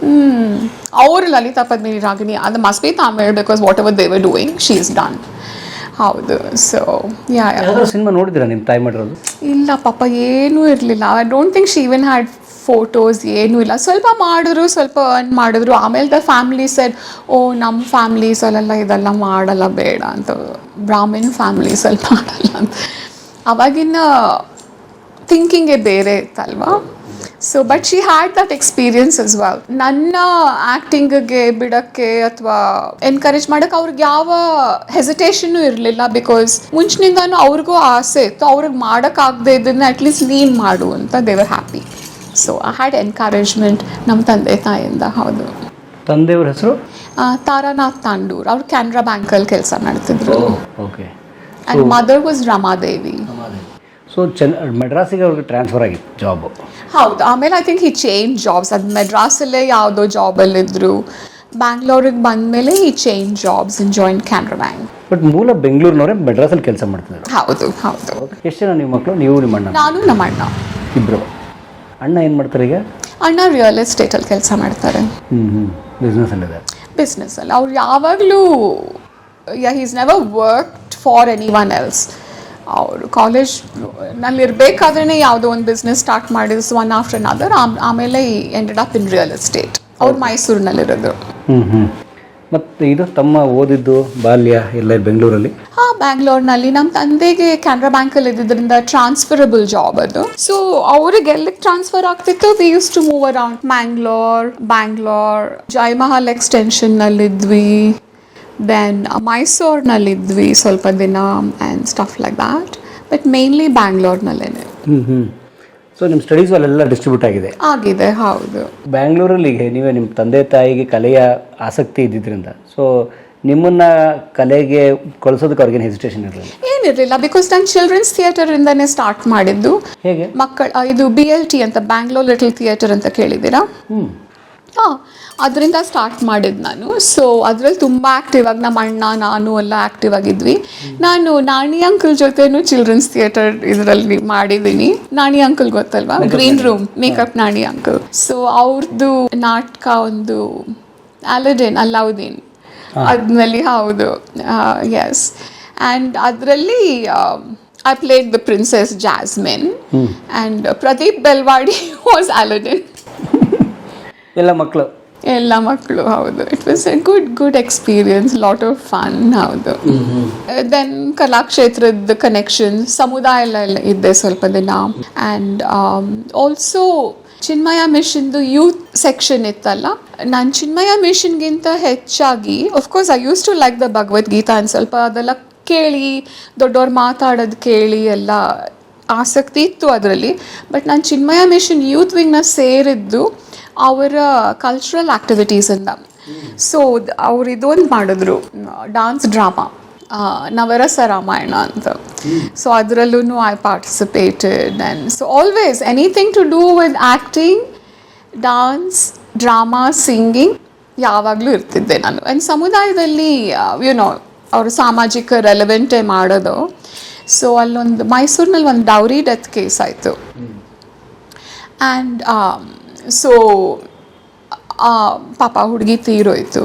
ಅವರು ಲಲಿತಾ, ಪದ್ಮಿನಿ, ರಾಗಿಣಿ, ಅದು must be Tamil, because what ever they were doing she is done. ಹೌದು. ಸೊ ಸಿನಿಮಾ ನೋಡಿದಿರಾ ನಿಮ್ಮ ತಾಯಿ ಮಾಡಿರೋದು? ಇಲ್ಲ ಪಾಪ, ಏನೂ ಇರಲಿಲ್ಲ. I don't think she even had photos, ಏನೂ ಇಲ್ಲ. ಸ್ವಲ್ಪ ಮಾಡಿದ್ರು, ಸ್ವಲ್ಪ ಅರ್ನ್ ಮಾಡಿದ್ರು. ಆಮೇಲೆ ದ ಫ್ಯಾಮಿಲಿ ಸೆಡ್, ಓ ನಮ್ಮ ಫ್ಯಾಮ್ಲೀಸಲ್ಲೆಲ್ಲ ಇದೆಲ್ಲ ಮಾಡಲ್ಲ, ಬೇಡ ಅಂತ, ಬ್ರಾಹ್ಮಿನ್ ಫ್ಯಾಮ್ಲೀಸಲ್ಲಿ ಮಾಡಲ್ಲ ಅಂತ. ಅವಾಗಿನ ಥಿಂಕಿಂಗೇ ಬೇರೆ ಇತ್ತಲ್ವಾ. So but she had that experience as well. ನನ್ನ ಆ್ಯಕ್ಟಿಂಗ್ಗೆ ಬಿಡೋಕ್ಕೆ ಅಥವಾ ಎನ್ಕರೇಜ್ ಮಾಡೋಕ್ಕೆ ಅವ್ರಿಗೆ ಯಾವ ಹೆಸಿಟೇಷನ್ನು ಇರಲಿಲ್ಲ, ಬಿಕಾಸ್ ಮುಂಚಿನಿಂದನೂ ಅವ್ರಿಗೂ ಆಸೆ ಇತ್ತು, ಅವ್ರಿಗೆ ಮಾಡೋಕ್ಕಾಗದೆ ಇದನ್ನು ಅಟ್ಲೀಸ್ಟ್ ನೀನು ಮಾಡು ಅಂತ. They were happy. So I had encouragement ನಮ್ಮ ತಂದೆ ತಾಯಿಯಿಂದ. ಹೌದು. ತಂದೆಯವ್ರ ಹೆಸರು? ತಾರಾನಾಥ್ ತಾಂಡೂರ್. ಅವ್ರು ಕ್ಯಾನ್ರಾ ಬ್ಯಾಂಕಲ್ಲಿ ಕೆಲಸ ಮಾಡ್ತಿದ್ರು. Okay. And mother was Ramadevi. So ಮೆಡ್ರಾಸಿಗೆ ಅವ್ರಿಗೆ ಟ್ರಾನ್ಸ್ಫರ್ ಆಗಿತ್ತು ಜಾಬು? ಹೌದು. ಆಮೇಲೆ I think he change jobs. ಅದು ಮೆಡ್ರಾಸಲ್ಲೇ ಯಾವುದೋ ಜಾಬಲ್ಲಿದ್ದರು. ಬ್ಯಾಂಗ್ಳೂರಿಗೆ ಬಂದಮೇಲೆ he change jobs in join Canara bank. But ಮೂಲ ಬೆಂಗಳೂರಿನವರೇ ಮೆಡ್ರಾಸಲ್ಲಿ ಕೆಲಸ ಮಾಡ್ತಿದ್ದಾರೆ? ಹೌದು ಹೌದು. ಎಷ್ಟು ಜನ ನಿಮ್ಮ ಮಕ್ಕಳು? ನೀವು, ನಿಮ್ಮ ಅಣ್ಣ? ನಾನು, ನಮ್ಮ ಅಣ್ಣ ಇಬ್ಬರು. ಅಣ್ಣ ಏನು ಮಾಡ್ತಾರೆ ಈಗ? ಅಣ್ಣ ರಿಯಲ್ ಎಸ್ಟೇಟಲ್ಲಿ ಕೆಲಸ ಮಾಡ್ತಾರೆ. ಬಿಸ್ನೆಸ್ಸಲ್ಲಿದೆ? ಬಿಸ್ನೆಸ್ಸಲ್ಲಿ. ಅವ್ರು ಯಾವಾಗಲೂ he's never worked for anyone else. ಅವರು ಕಾಲೇಜ್ನಲ್ಲಿ ಇರಬೇಕಾದ್ರೇ ಯಾವುದೋ ಒಂದು ಬಿಸ್ನೆಸ್ ಸ್ಟಾರ್ಟ್ ಮಾಡಿದ್ರು, ಒನ್ ಆಫ್ಟರ್ ಅನದರ್. ಆಮೇಲೆ ended up in real estate. ಅವ್ರು ಮೈಸೂರಿನಲ್ಲಿರೋದು. ಮತ್ತು ಇದು ತಮ್ಮ ಓದಿದ್ದು ಬಾಲ್ಯ ಎಲ್ಲ ಬೆಂಗಳೂರಲ್ಲಿ? ಬ್ಯಾಂಗ್ಳೂರ್ನಲ್ಲಿ. ನಮ್ಮ ತಂದೆಗೆ ಕ್ಯಾನ್ರಾ ಬ್ಯಾಂಕಲ್ಲಿ ಇದ್ದಿದ್ದರಿಂದ ಟ್ರಾನ್ಸ್ಫರಬಲ್ ಜಾಬ್ ಅದು. ಸೊ ಅವ್ರಿಗೆ ಎಲ್ಲಿಗೆ ಟ್ರಾನ್ಸ್ಫರ್ ಆಗ್ತಿತ್ತು, we use to move around Bangalore, Jayamahal ಎಕ್ಸ್ಟೆನ್ಷನ್ನಲ್ಲಿದ್ವಿ, ದೆನ್ ಮೈಸೂರಿನಲ್ಲಿದ್ವಿ ಸ್ವಲ್ಪ ದಿನ, and stuff like that. But mainly ಬ್ಯಾಂಗ್ಳೂರ್ನಲ್ಲೇ. ಸೊ ನಿಮ್ಮ ಸ್ಟಡೀಸ್ ಅಲ್ಲೆಲ್ಲ ಡಿಸ್ಟ್ರಿಬ್ಯೂಟ್ ಆಗಿದೆ? ಹೌದು. ಬ್ಯಾಂಗ್ಳೂರಲ್ಲಿ ನೀವೇ ನಿಮ್ಮ ತಂದೆ ತಾಯಿಗೆ ಕಲೆಯ ಆಸಕ್ತಿ ಇದ್ದಿದ್ದರಿಂದ, ಸೊ ನಿಮ್ಮನ್ನ ಕಲೆಗೆ ಕಳಿಸೋದಕ್ಕೆ ಅವ್ರಿಗೇನು ಹೆಸಿಟೇಷನ್ ಇರಲಿಲ್ಲ? ಏನಿರಲಿಲ್ಲ, ಬಿಕಾಸ್ ನಾನು ಚಿಲ್ಡ್ರನ್ಸ್ ಥಿಯೇಟರಿಂದನೇ ಸ್ಟಾರ್ಟ್ ಮಾಡಿದ್ದು. ಹೇಗೆ? ಇದು BLT ಅಂತ, ಬ್ಯಾಂಗ್ಳೂರ್ ಲಿಟಲ್ ಥಿಯೇಟರ್ ಅಂತ ಕೇಳಿದ್ದೀರಾ? ಅದರಿಂದ ಸ್ಟಾರ್ಟ್ ಮಾಡಿದ್ದು ನಾನು. ಸೊ ಅದರಲ್ಲಿ ತುಂಬ ಆ್ಯಕ್ಟಿವ್ ಆಗಿ ನಮ್ಮ ಅಣ್ಣ, ನಾನು ಎಲ್ಲ ಆ್ಯಕ್ಟಿವ್ ಆಗಿದ್ವಿ. ನಾನು ನಾಣಿ ಅಂಕಲ್ ಜೊತೆನೂ ಚಿಲ್ಡ್ರನ್ಸ್ ಥಿಯೇಟರ್ ಇದರಲ್ಲಿ ಮಾಡಿದ್ದೀನಿ. ನಾಣಿ ಅಂಕಲ್ ಗೊತ್ತಲ್ವಾ, green room, makeup Naani uncle. So ಅವ್ರದ್ದು ನಾಟಕ ಒಂದು ಅಲಾವುದ್ದೀನ್ ಅದ್ರಲ್ಲಿ. ಹೌದು, ಎಸ್. ಆ್ಯಂಡ್ ಅದರಲ್ಲಿ I played the princess Jasmine, and Pradeep Belwadi was Alauddin. ಎಲ್ಲ ಮಕ್ಕಳು. ಹೌದು. It was a good experience, lot of fun. ಹೌದು. ದೆನ್ ಕಲಾಕ್ಷೇತ್ರದ ಕನೆಕ್ಷನ್, ಸಮುದಾಯ ಎಲ್ಲ ಇದ್ದೆ ಸ್ವಲ್ಪ ದಿನ. ಆ್ಯಂಡ್ ಆಲ್ಸೋ ಚಿನ್ಮಯ ಮಿಷನ್ದು ಯೂತ್ ಸೆಕ್ಷನ್ ಇತ್ತಲ್ಲ, ನಾನು ಚಿನ್ಮಯ ಮಿಷನ್ಗಿಂತ ಹೆಚ್ಚಾಗಿ, of course I use to like the Bhagavad Gita ಅಂತ ಸ್ವಲ್ಪ ಅದೆಲ್ಲ ಕೇಳಿ, ದೊಡ್ಡವ್ರು ಮಾತಾಡೋದು ಕೇಳಿ ಎಲ್ಲ ಆಸಕ್ತಿ ಇತ್ತು ಅದರಲ್ಲಿ. ಬಟ್ ನಾನು ಚಿನ್ಮಯ ಮಿಷನ್ ಯೂತ್ ವಿಂಗ್ನ ಸೇರಿದ್ದು ಅವರ ಕಲ್ಚರಲ್ ಆ್ಯಕ್ಟಿವಿಟೀಸಿಂದ. ಸೊ ಅವ್ರು ಇದೊಂದು ಮಾಡಿದ್ರು, ಡಾನ್ಸ್ ಡ್ರಾಮಾ, ನವರಸ ರಾಮಾಯಣ ಅಂತ. ಸೊ ಅದರಲ್ಲೂ I participated. And so always anything to do with acting, dance, drama, singing, ಯಾವಾಗಲೂ ಇರ್ತಿದ್ದೆ ನಾನು. ಆ್ಯಂಡ್ ಸಮುದಾಯದಲ್ಲಿ ಯುನೋ ಅವರು ಸಾಮಾಜಿಕ ರೆಲೆವೆಂಟೇ ಮಾಡೋದು. ಸೊ ಅಲ್ಲೊಂದು ಮೈಸೂರಿನಲ್ಲಿ ಒಂದು ಡೌರಿ ಡೆತ್ ಕೇಸ್ ಆಯಿತು. ಆ್ಯಂಡ್ ಸೊ ಪಾಪ ಹುಡುಗಿ ತೀರೋಯ್ತು,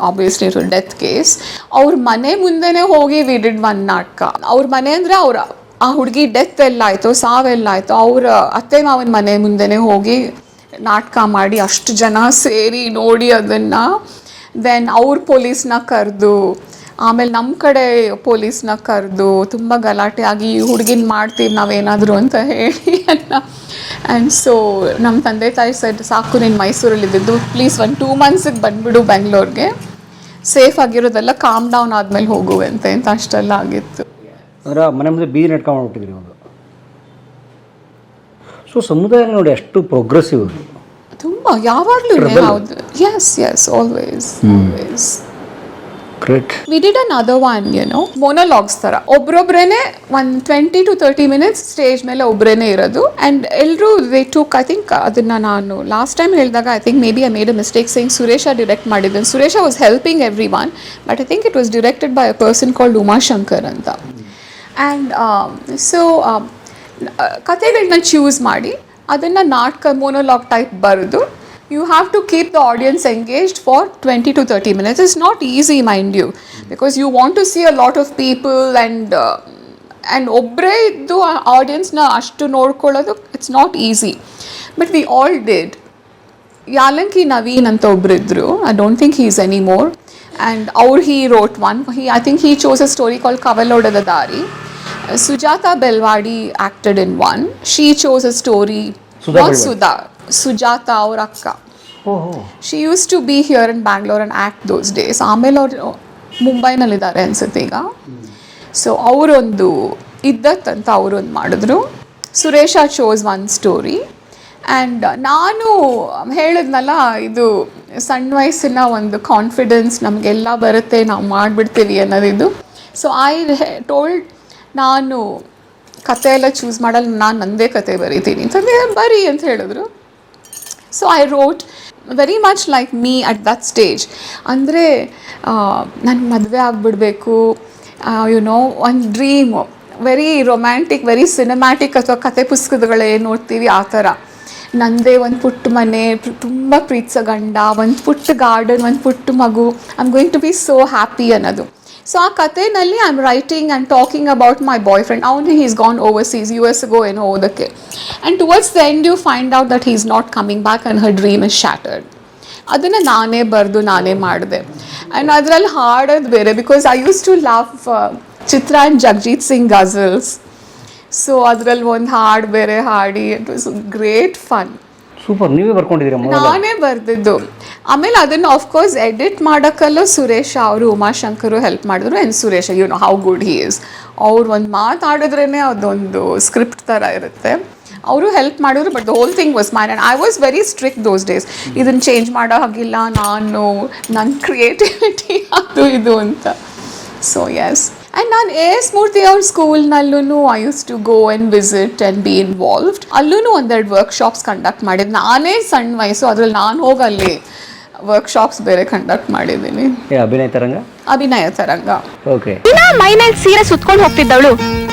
ಆಬ್ವಿಯಸ್ಲಿ ಇಟ್ ಡೆತ್ ಕೇಸ್. ಅವ್ರ ಮನೆ ಮುಂದೆನೇ ಹೋಗಿ ವಿ ಡಿಡ್ ಒಂದು ನಾಟಕ. ಅವ್ರ ಮನೆ ಅಂದರೆ ಆ ಹುಡುಗಿ ಡೆತ್ ಎಲ್ಲ ಆಯಿತು, ಸಾವೆಲ್ಲ ಆಯಿತು, ಅವ್ರ ಅತ್ತೆ ಮಾವನ ಮನೆ ಮುಂದೆನೇ ಹೋಗಿ ನಾಟಕ ಮಾಡಿ ಅಷ್ಟು ಜನ ಸೇರಿ ನೋಡಿ ಅದನ್ನು. ದೆನ್ ಅವ್ರ ಪೊಲೀಸ್ನ ಕರೆದು, ಆಮೇಲೆ ನಮ್ಮ ಕಡೆ ಪೊಲೀಸ್ನ ಕರೆದು ತುಂಬ ಗಲಾಟೆ ಆಗಿ ಹುಡುಗಿನ ಮಾಡ್ತೀವಿ ನಾವೇನಾದರೂ ಅಂತ ಹೇಳಿ ಅನ್ನ. ಆ್ಯಂಡ್ ಸೊ ನಮ್ಮ ತಂದೆ ತಾಯಿ ಸೈಡ್ ಸಾಕು ನೀನು ಮೈಸೂರಲ್ಲಿ ಇದ್ದಿದ್ದು, ಪ್ಲೀಸ್ 1-2 ಮಂತ್ಸಿಗೆ ಬಂದುಬಿಡು ಬೆಂಗಳೂರಿಗೆ, ಸೇಫ್ ಆಗಿರೋದೆಲ್ಲ ಕಾಮ್ ಡೌನ್ ಆದಮೇಲೆ ಹೋಗುವಂತೆ ಅಂತ ಅಷ್ಟೆಲ್ಲ ಆಗಿತ್ತು. ಅಂದ್ರೆ ಮನೆ ಮುಂದೆ ಬೀದಿ ನಾಟಕ ಮಾಡ್ಬಿಟ್ಟಿದ್ರಿ ಒಂದು. ಸೊ ಸಮುದಾಯ ನೋಡಿ ಅಷ್ಟು ಪ್ರೋಗ್ರೆಸಿವ್, ತುಂಬ ಯಾವಾಗಲೂ ಇದೆ. ಹೌದು, yes always. Great. We did another one, monologues ಥರ ಒಬ್ರೊಬ್ರೇನೆ ಒಂದು 20 to 30 minutes ಸ್ಟೇಜ್ ಮೇಲೆ ಒಬ್ರೇನೆ ಇರೋದು. ಆ್ಯಂಡ್ ಎಲ್ಲರೂ ದೇ ಟುಕ್, ಐ ಥಿಂಕ್ ಅದನ್ನು ನಾನು ಲಾಸ್ಟ್ ಟೈಮ್ ಹೇಳಿದಾಗ I think maybe I made a mistake saying Suresh direct ಮಾಡಿದ್ದನು. Suresh was helping everyone, but I think it was directed by a person called Umashankar ಅಂತ. And so ಕಥೆಗಳನ್ನ choose ಮಾಡಿ ಅದನ್ನು ನಾಟಕ monologue type ಬರೆದು you have to keep the audience engaged for 20 to 30 minutes. It's not easy, mind you, because you want to see a lot of people and ಒಬ್ಬರೇ ಇದ್ದು ಆಡಿಯನ್ಸ್ನ ಅಷ್ಟು ನೋಡ್ಕೊಳ್ಳೋದು it's not easy. But we all did. ಯಾಲಂಕಿ ನವೀನ್ ಅಂತ ಒಬ್ಬರಿದ್ದರು, I don't think he is any more. And he wrote one. I think he chose a story called ಕವಲೋಡದ ದಾರಿ. Sujata Belwadi acted in one. She chose a story. Sujata ಅವ್ರ ಅಕ್ಕ. She used to be here in Bangalore and act those days. ಆಮೇಲೆ ಅವರು ಮುಂಬೈನಲ್ಲಿದ್ದಾರೆ ಅನ್ಸುತ್ತೆ ಈಗ. So ಅವರೊಂದು ಇದ್ದತ್ ಅಂತ ಅವರೊಂದು ಮಾಡಿದ್ರು. Suresha chose one story. And ನಾನು ಹೇಳಿದ್ನಲ್ಲ, ಇದು ಸಣ್ಣ ವಯಸ್ಸಿನ ಒಂದು ಕಾನ್ಫಿಡೆನ್ಸ್, ನಮಗೆಲ್ಲ ಬರುತ್ತೆ, ನಾವು ಮಾಡಿಬಿಡ್ತೀವಿ ಅನ್ನೋದಿದ್ದು. ಸೊ ಐ ಟೋಲ್ಡ್, ನಾನು ಕತೆ ಎಲ್ಲ ಚೂಸ್ ಮಾಡಲ್ಲ, ನಾನು ನನ್ನದೇ ಕತೆ ಬರೀತೀನಿ ಅಂತಂದರೆ ಬರೀ ಅಂತ ಹೇಳಿದ್ರು. So I wrote very much like me at that stage. ಅಂದರೆ ನನಗೆ ಮದುವೆ ಆಗಿಬಿಡ್ಬೇಕು, ಒಂದು dream, very romantic, very cinematic, ಅಥವಾ ಕತೆ ಪುಸ್ತಕಗಳೇನು ನೋಡ್ತೀವಿ ಆ ಥರ. ನನ್ನದೇ ಒಂದು ಪುಟ್ಟ ಮನೆ, ತುಂಬ ಪ್ರೀತಿಸೋ ಗಂಡ, ಒಂದು ಪುಟ್ಟ ಗಾರ್ಡನ್, ಒಂದು ಪುಟ್ಟ ಮಗು, I am going to be so happy ಅನ್ನೋದು. ಸೊ ಆ ಕಥೆನಲ್ಲಿ I am writing and talking about my boyfriend. ಅವನು he is gone overseas, US ಏನೋ ಓದೋಕ್ಕೆ. And towards the end you find out that he is not coming back and her dream is shattered. ಅದನ್ನು ನಾನೇ ಬರೆದು ನಾನೇ ಮಾಡಿದೆ. And ಅದರಲ್ಲಿ ಹಾಡೋದು ಬೇರೆ, because I use to love Chitra and Jagjit Singh ಗಜಲ್ಸ್. ಸೊ ಅದರಲ್ಲಿ ಒಂದು ಹಾಡು ಬೇರೆ ಹಾಡಿ, it was great fun. Super. ನೀವೇ ಬರ್ಕೊಂಡಿದ್ದೀರಾ? ನಾನೇ ಬರೆದಿದ್ದು. ಆಮೇಲೆ ಅದನ್ನು ಆಫ್ಕೋರ್ಸ್ ಎಡಿಟ್ ಮಾಡೋಕ್ಕಲ್ಲೂ ಸುರೇಶ ಅವರು, ಉಮಾಶಂಕರು ಹೆಲ್ಪ್ ಮಾಡಿದ್ರು. And Suresha, you know how good he is. ಅವ್ರು ಒಂದು ಮಾತಾಡಿದ್ರೇ ಅದೊಂದು ಸ್ಕ್ರಿಪ್ಟ್ ಥರ ಇರುತ್ತೆ. ಅವರು ಹೆಲ್ಪ್ ಮಾಡಿದ್ರು. But the whole thing was mine. And I was very strict those days. ಇದನ್ನು ಚೇಂಜ್ ಮಾಡೋ ಹಾಗಿಲ್ಲ, ನಾನು ನನ್ನ ಕ್ರಿಯೇಟಿವಿಟಿ ಅದು ಇದು ಅಂತ. So yes. ಆ್ಯಂಡ್ ನಾನು AS ಮೂರ್ತಿ ಅವ್ರ ಸ್ಕೂಲ್ನಲ್ಲೂ I use to go and visit and be involved. ಅಲ್ಲೂ ಒಂದೆರಡು ವರ್ಕ್ಶಾಪ್ಸ್ ಕಂಡಕ್ಟ್ ಮಾಡಿದ್ದು. ನಾನೇ ಸಣ್ಣ ವಯಸ್ಸು, ಅದ್ರಲ್ಲಿ ನಾನು ಹೋಗಲ್ಲಿ ವರ್ಕ್ಶಾಪ್ಸ್ ಬೇರೆ ಕಂಡಕ್ಟ್ ಮಾಡಿದ್ದೀನಿ. ಅಭಿನಯ ತರಂಗ. ಓಕೆ. ಮೈನಲ್ಲಿ ಸೀರೆ ಸುತ್ಕೊಂಡು ಹೋಗ್ತಿದ್ದವಳು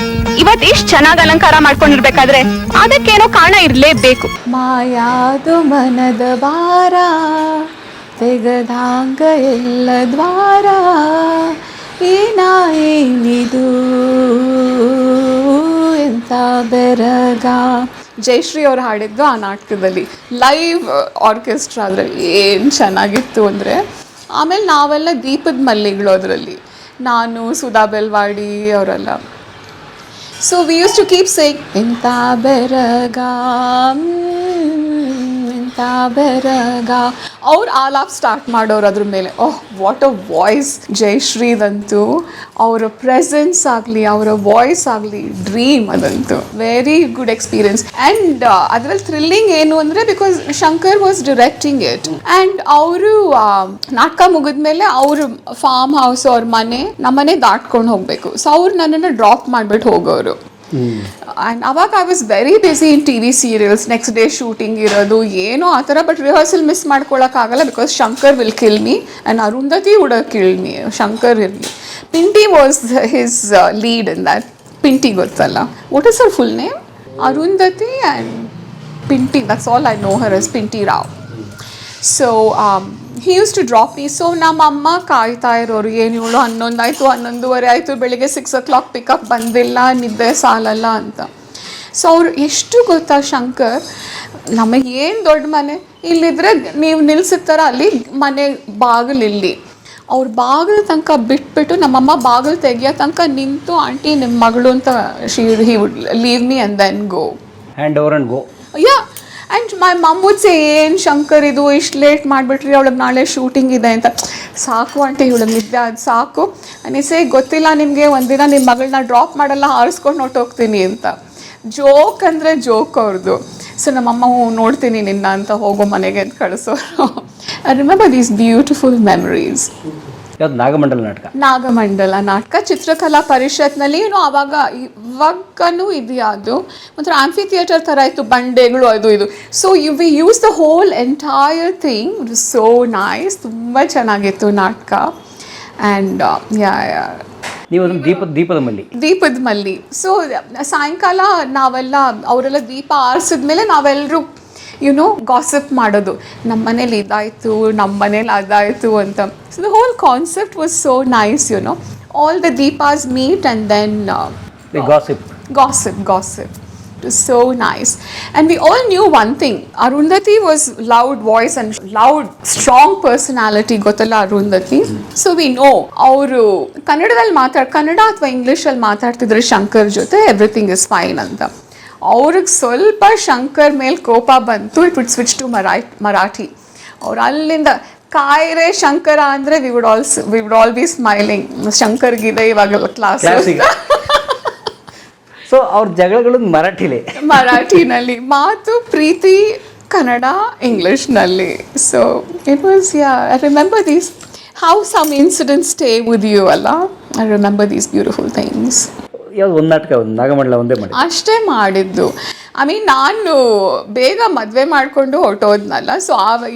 ಇವತ್ತು ಇಷ್ಟು ಚೆನ್ನಾಗಿ ಅಲಂಕಾರ ಮಾಡ್ಕೊಂಡಿರ್ಬೇಕಾದ್ರೆ ಅದಕ್ಕೇನೋ ಕಾರಣ ಇರಲೇಬೇಕು. ಮಾಯಾದು ಮನದ ಬಾರ ತೆಗದಾಂಗ ಎಲ್ಲ ದ್ವಾರ, ಏನಿದು ಎಂತ ಬೆರಗ. ಜಯಶ್ರೀ ಅವ್ರು ಹಾಡಿದ್ದು ಆ ನಾಟಕದಲ್ಲಿ ಲೈವ್ ಆರ್ಕೆಸ್ಟ್ರಾ. ಅದರಲ್ಲಿ ಏನು ಚೆನ್ನಾಗಿತ್ತು ಅಂದರೆ, ಆಮೇಲೆ ನಾವೆಲ್ಲ ದೀಪದ ಮಲ್ಲಿಗಳು ಅದರಲ್ಲಿ, ನಾನು ಸುಧಾ ಬೆಲ್ವಾಡಿ ಅವರೆಲ್ಲ. So we use to keep saying ಎಂತ ಬೆರಗ ಎಂತ ಬೆರಗ. ಅವ್ರು ಆಲಾಪ್ ಸ್ಟಾರ್ಟ್ ಮಾಡೋರು ಅದ್ರ ಮೇಲೆ. ಓಹ್, ವಾಟ್ ಅ ವಾಯ್ಸ್ ಜಯಶ್ರೀದಂತೂ. ಅವರ ಪ್ರೆಸೆನ್ಸ್ ಆಗಲಿ, ಅವರ ವಾಯ್ಸ್ ಆಗಲಿ, ಡ್ರೀಮ್ ಅದಂತೂ. Very good experience. ಆ್ಯಂಡ್ ಅದರಲ್ಲಿ ಥ್ರಿಲ್ಲಿಂಗ್ ಏನು ಅಂದರೆ, because Shankar was directing it. And ಅವರು ನಾಟಕ ಮುಗಿದ್ಮೇಲೆ ಅವ್ರ ಫಾರ್ಮ್ ಹೌಸ್, ಅವ್ರ ಮನೆ, ನಮ್ಮನೆ ದಾಟ್ಕೊಂಡು ಹೋಗಬೇಕು. ಸೊ ಅವ್ರು ನನ್ನನ್ನು ಡ್ರಾಪ್ ಮಾಡಿಬಿಟ್ಟು ಹೋಗೋರು. ಆ್ಯಂಡ್ ಅವಾಗ I was very busy in T V serials, next day shooting ಇರೋದು ಏನೋ ಆ ಥರ. ಬಟ್ ರಿಹರ್ಸಲ್ ಮಿಸ್ ಮಾಡ್ಕೊಳಕ್ಕಾಗಲ್ಲ because Shankar will kill me and Arundhati would kill me. Shankar ಇರಲಿ. Pinty was his lead in that. Pinty ಗೊತ್ತಲ್ಲ, what is her full name? Arundhati and Pinty, that's all I know her as Pinty Rao. So he used to drop me. So ನಮ್ಮಮ್ಮ ಕಾಯ್ತಾ ಇರೋರು, ಏನು ಇವಳು 11 ಆಯಿತು 11:30 ಆಯಿತು, ಬೆಳಿಗ್ಗೆ 6 o'clock ಪಿಕಪ್ ಬಂದಿಲ್ಲ, ನಿದ್ದೆ ಸಾಲಲ್ಲ ಅಂತ. ಸೊ ಅವ್ರು ಎಷ್ಟು ಗೊತ್ತಾ ಶಂಕರ್, ನಮಗೇನು ದೊಡ್ಡ ಮನೆ, ಇಲ್ಲಿದ್ರೆ ನೀವು ನಿಲ್ಸಿರ್ತಾರ ಅಲ್ಲಿ ಮನೆ ಬಾಗಿಲು ಇಲ್ಲಿ, ಅವ್ರ ಬಾಗಿಲು ತನಕ ಬಿಟ್ಬಿಟ್ಟು ನಮ್ಮಮ್ಮ ಬಾಗಿಲು ತೆಗಿಯೋ ತನಕ ನಿಂತು ಆಂಟಿ ನಿಮ್ಮ ಮಗಳು ಅಂತ he would leave me and then go. Hand over and go. Yeah. And my mum would say, ಏನು ಶಂಕರ್ ಇದು ಇಷ್ಟು ಲೇಟ್ ಮಾಡಿಬಿಟ್ರಿ, ಅವಳಿಗೆ ನಾಳೆ ಶೂಟಿಂಗ್ ಇದೆ ಅಂತ. ಸಾಕು ಆಂಟಿ, ಇವಳಿಗೆ ನಿದ್ದೆ ಅದು ಸಾಕು. ಅನಿಸೆ ಗೊತ್ತಿಲ್ಲ ನಿಮಗೆ, ಒಂದಿನ ನಿಮ್ಮ ಮಗಳನ್ನ ಡ್ರಾಪ್ ಮಾಡಲ್ಲ, ಹಾರಿಸ್ಕೊಂಡು ಹೊರ್ಟೋಗ್ತೀನಿ ಅಂತ. ಜೋಕ್ ಅಂದರೆ ಜೋಕ್ ಅವ್ರದ್ದು. ಸೊ ನಮ್ಮಮ್ಮ ನೋಡ್ತೀನಿ ನಿನ್ನ ಅಂತ ಹೋಗೋ ಮನೆಗೆ ಅಂತ ಕಳಿಸೋರು. I remember these beautiful memories. ಯಾವ್ದು? ನಾಗಮಂಡಲ ನಾಟಕ. ನಾಗಮಂಡಲ ನಾಟಕ ಚಿತ್ರಕಲಾ ಪರಿಷತ್ನಲ್ಲಿ. ಆವಾಗ ಇವಾಗನೂ ಇದೆಯಾ ಅದು, ಒಂಥರ ಆಂಫಿ ಥಿಯೇಟರ್ ಥರ ಇತ್ತು, ಬಂಡೆಗಳು ಅದು ಇದು. So we use the whole entire thing. It is so nice. ತುಂಬ ಚೆನ್ನಾಗಿತ್ತು ನಾಟಕ. ಆ್ಯಂಡ್ ನೀವು ಅದನ್ನು ದೀಪದ ಮಲ್ಲಿ. ಸೊ ಸಾಯಂಕಾಲ ನಾವೆಲ್ಲ ಅವರೆಲ್ಲ ದೀಪ ಆರಿಸಿದ್ಮೇಲೆ ನಾವೆಲ್ಲರೂ ಗಾಸಿಪ್ ಮಾಡೋದು, ನಮ್ಮ ಮನೇಲಿ ಇದಾಯಿತು, ನಮ್ಮ ಮನೇಲಿ ಅದಾಯಿತು ಅಂತ. So the whole concept was so nice. All the Deepas meet and then gossip. It was so nice. And we all knew one thing. Arundhati was loud voice and loud, strong personality. Gottalla Arundhati. So we know ಅವರು ಕನ್ನಡದಲ್ಲಿ ಕನ್ನಡ ಅಥವಾ ಇಂಗ್ಲೀಷಲ್ಲಿ ಮಾತಾಡ್ತಿದ್ರೆ ಶಂಕರ್ ಜೊತೆ everything is fine ಅಂತ. ಅವ್ರಿಗೆ ಸ್ವಲ್ಪ ಶಂಕರ್ ಮೇಲೆ ಕೋಪ ಬಂತು. It would switch to Marathi. ಅವ್ರು ಅಲ್ಲಿಂದ ಕಾಯ್ರೆ ಶಂಕರ ಅಂದರೆ we would all be smiling. ಶಂಕರ್ಗಿದೆ ಇವಾಗೆಲ್ಲ ಕ್ಲಾಸ್. ಸೊ ಅವ್ರ ಜಗಳಗಳು ಮರಾಠಿನಲ್ಲಿ, ಮಾತು ಪ್ರೀತಿ ಕನ್ನಡ ಇಂಗ್ಲಿಷ್ನಲ್ಲಿ. So it was I remember these how some incidents stay with you ಅಲ್ಲ. I remember these beautiful things. ಯಾವ್ದು? ಒಂದು ನಾಟಕ, ಒಂದು ನಾಗಮಂಡಲ ಒಂದೇ ಮಾಡಿ ಅಷ್ಟೇ ಮಾಡಿದ್ದು. ಐ ಮೀನ್ ನಾನು ಬೇಗ ಮದುವೆ ಮಾಡಿಕೊಂಡು ಹೊರಟೋದ್ನಲ್ಲ. ಸೊ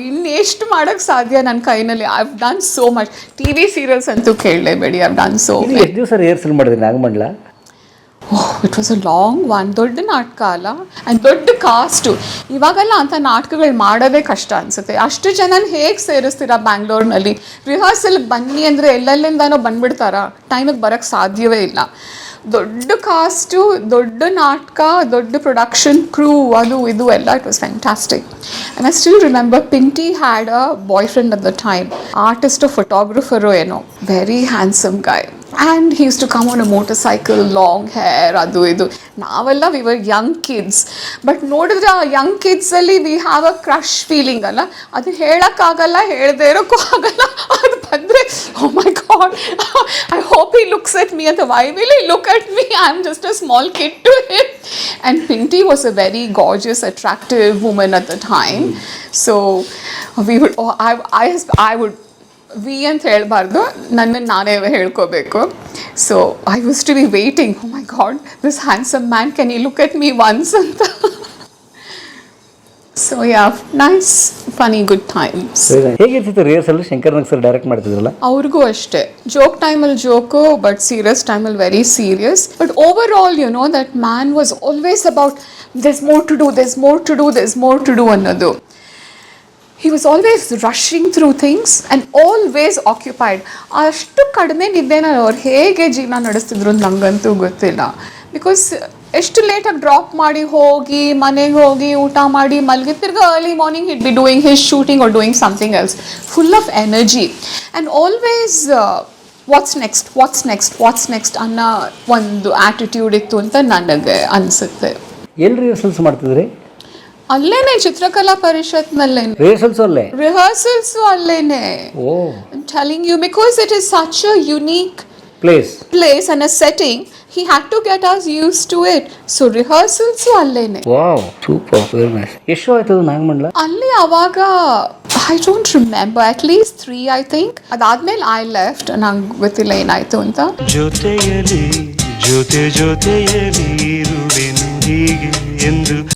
ಇನ್ನೆಷ್ಟು ಮಾಡೋಕ್ಕೆ ಸಾಧ್ಯ ನನ್ನ ಕೈನಲ್ಲಿ. I have done so much. T V serials ಅಂತೂ ಕೇಳಲೇಬೇಡಿ. I have done so. ಎಷ್ಟು ದಿವಸ ರಿಹರ್ಸಲ್ ಮಾಡಿದ್ರಿ Nagamandala? It was a long one. ದೊಡ್ಡ ನಾಟಕ ಅಲ್ಲ, ಆ್ಯಂಡ್ ದೊಡ್ಡ ಕಾಸ್ಟು. ಇವಾಗೆಲ್ಲ ಅಂಥ ನಾಟಕಗಳು ಮಾಡೋದೇ ಕಷ್ಟ ಅನಿಸುತ್ತೆ. ಅಷ್ಟು ಜನನ ಹೇಗೆ ಸೇರಿಸ್ತೀರಾ ಬ್ಯಾಂಗ್ಳೂರ್ನಲ್ಲಿ? ರಿಹರ್ಸಲ್ಗೆ ಬನ್ನಿ ಅಂದರೆ ಎಲ್ಲೆಲ್ಲಿಂದನೋ ಬಂದುಬಿಡ್ತಾರಾ, ಟೈಮಿಗೆ ಬರೋಕ್ಕೆ ಸಾಧ್ಯವೇ ಇಲ್ಲ. ದೊಡ್ಡ ಕಾಸ್ಟು, ದೊಡ್ಡ ನಾಟಕ, ದೊಡ್ಡ ಪ್ರೊಡಕ್ಷನ್ ಕ್ರೂ, ಅದು ಇದು ಎಲ್ಲ. It was fantastic. And I still remember Pinti had a boyfriend at the time, artist photographer ಏನೋ, very handsome guy. And he use to come on a motorcycle, long hair, ಅದು ಇದು. ನಾವೆಲ್ಲ we were young kids. But ನೋಡಿದ್ರೆ ಆ young ಕಿಡ್ಸಲ್ಲಿ we have a crush feeling ಅಲ್ಲ. ಅದು ಹೇಳೋಕ್ಕಾಗಲ್ಲ, ಹೇಳದೇ ಇರೋಕ್ಕೂ ಆಗಲ್ಲ. ಅದು ಬಂದರೆ oh my God, I hope he looks at me ಅಂತ. Y will he look at me? I am just a small kid to him. And Pinty was a very gorgeous, attractive woman at the time. So we would I would we ಅಂತ ಹೇಳಬಾರ್ದು, ನನ್ನನ್ನು ನಾನೇ ಹೇಳ್ಕೋಬೇಕು. So I use to be waiting, oh my God, this handsome man, can you look at me once ಅಂತ. So yeah, nice, funny, good times. ಹೇಗಿರ್ತಿತ್ತು rehearsal? Shankarnag sir direct ಮಾಡ್ತಿದ್ರಲ್ಲ, ಅವ್ರಿಗೂ ಅಷ್ಟೇ. ಜೋಕ್ ಟೈಮಲ್ಲಿ ಜೋಕು, ಬಟ್ ಸೀರಿಯಸ್ ಟೈಮಲ್ಲಿ very serious. But over all that man was always about there's more to do, there's more to do, there's more to do ಅನ್ನೋದು. He was always rushing through things and always occupied. ಅಷ್ಟು ಕಡಿಮೆ ನಿದ್ದೆನ ಅವ್ರು ಹೇಗೆ ಜೀವನ ನಡೆಸ್ತಿದ್ರು ನನಗಂತೂ ಗೊತ್ತಿಲ್ಲ. Because ಎಷ್ಟು ಲೇಟಾಗಿ ಡ್ರಾಪ್ ಮಾಡಿ ಹೋಗಿ ಮನೆಗೆ ಹೋಗಿ ಊಟ ಮಾಡಿ ಮಲಗಿ ತಿರ್ಗಿ early morning hit be doing his shooting are doing something else, full of energy and always what's next ಅನ್ನೋ ಒಂದು ಆ್ಯಟಿಟ್ಯೂಡ್ ಇತ್ತು ಅಂತ ನನಗೆ ಅನಿಸುತ್ತೆ. ಎಲ್ಲಿ ರಿಹರ್ಸಲ್ಸ್ ಮಾಡ್ತಿದ್ರಿ? ಅಲ್ಲೇನೆ, ಚಿತ್ರಕಲಾ ಪರಿಷತ್ನಲ್ಲೇನೆ. ರಿಹರ್ಸಲ್ಸು ಅಲ್ಲೇನೆ. I'm telling you, because it is such a unique place and a setting, he had to get us used to it. So rehearsals ಅಲ್ಲೇನೆ. Wow, super, very nice. ಎಷ್ಟು ಆಯ್ತು ನಾಗಮಂಡಲ ಅಲ್ಲಿ? ಅವಾಗ I don't remember, at least 3 I think. ಅದಾದ್ಮೇಲೆ I left, ನಂಗೆ ಗೊತ್ತಿಲ್ಲ ಏನಾಯ್ತು ಅಂತ. ಜೊತೆ ಜೊತೆಯಲ್ಲಿ ಇರುವೆನು ಹೀಗೆ ಎಂದು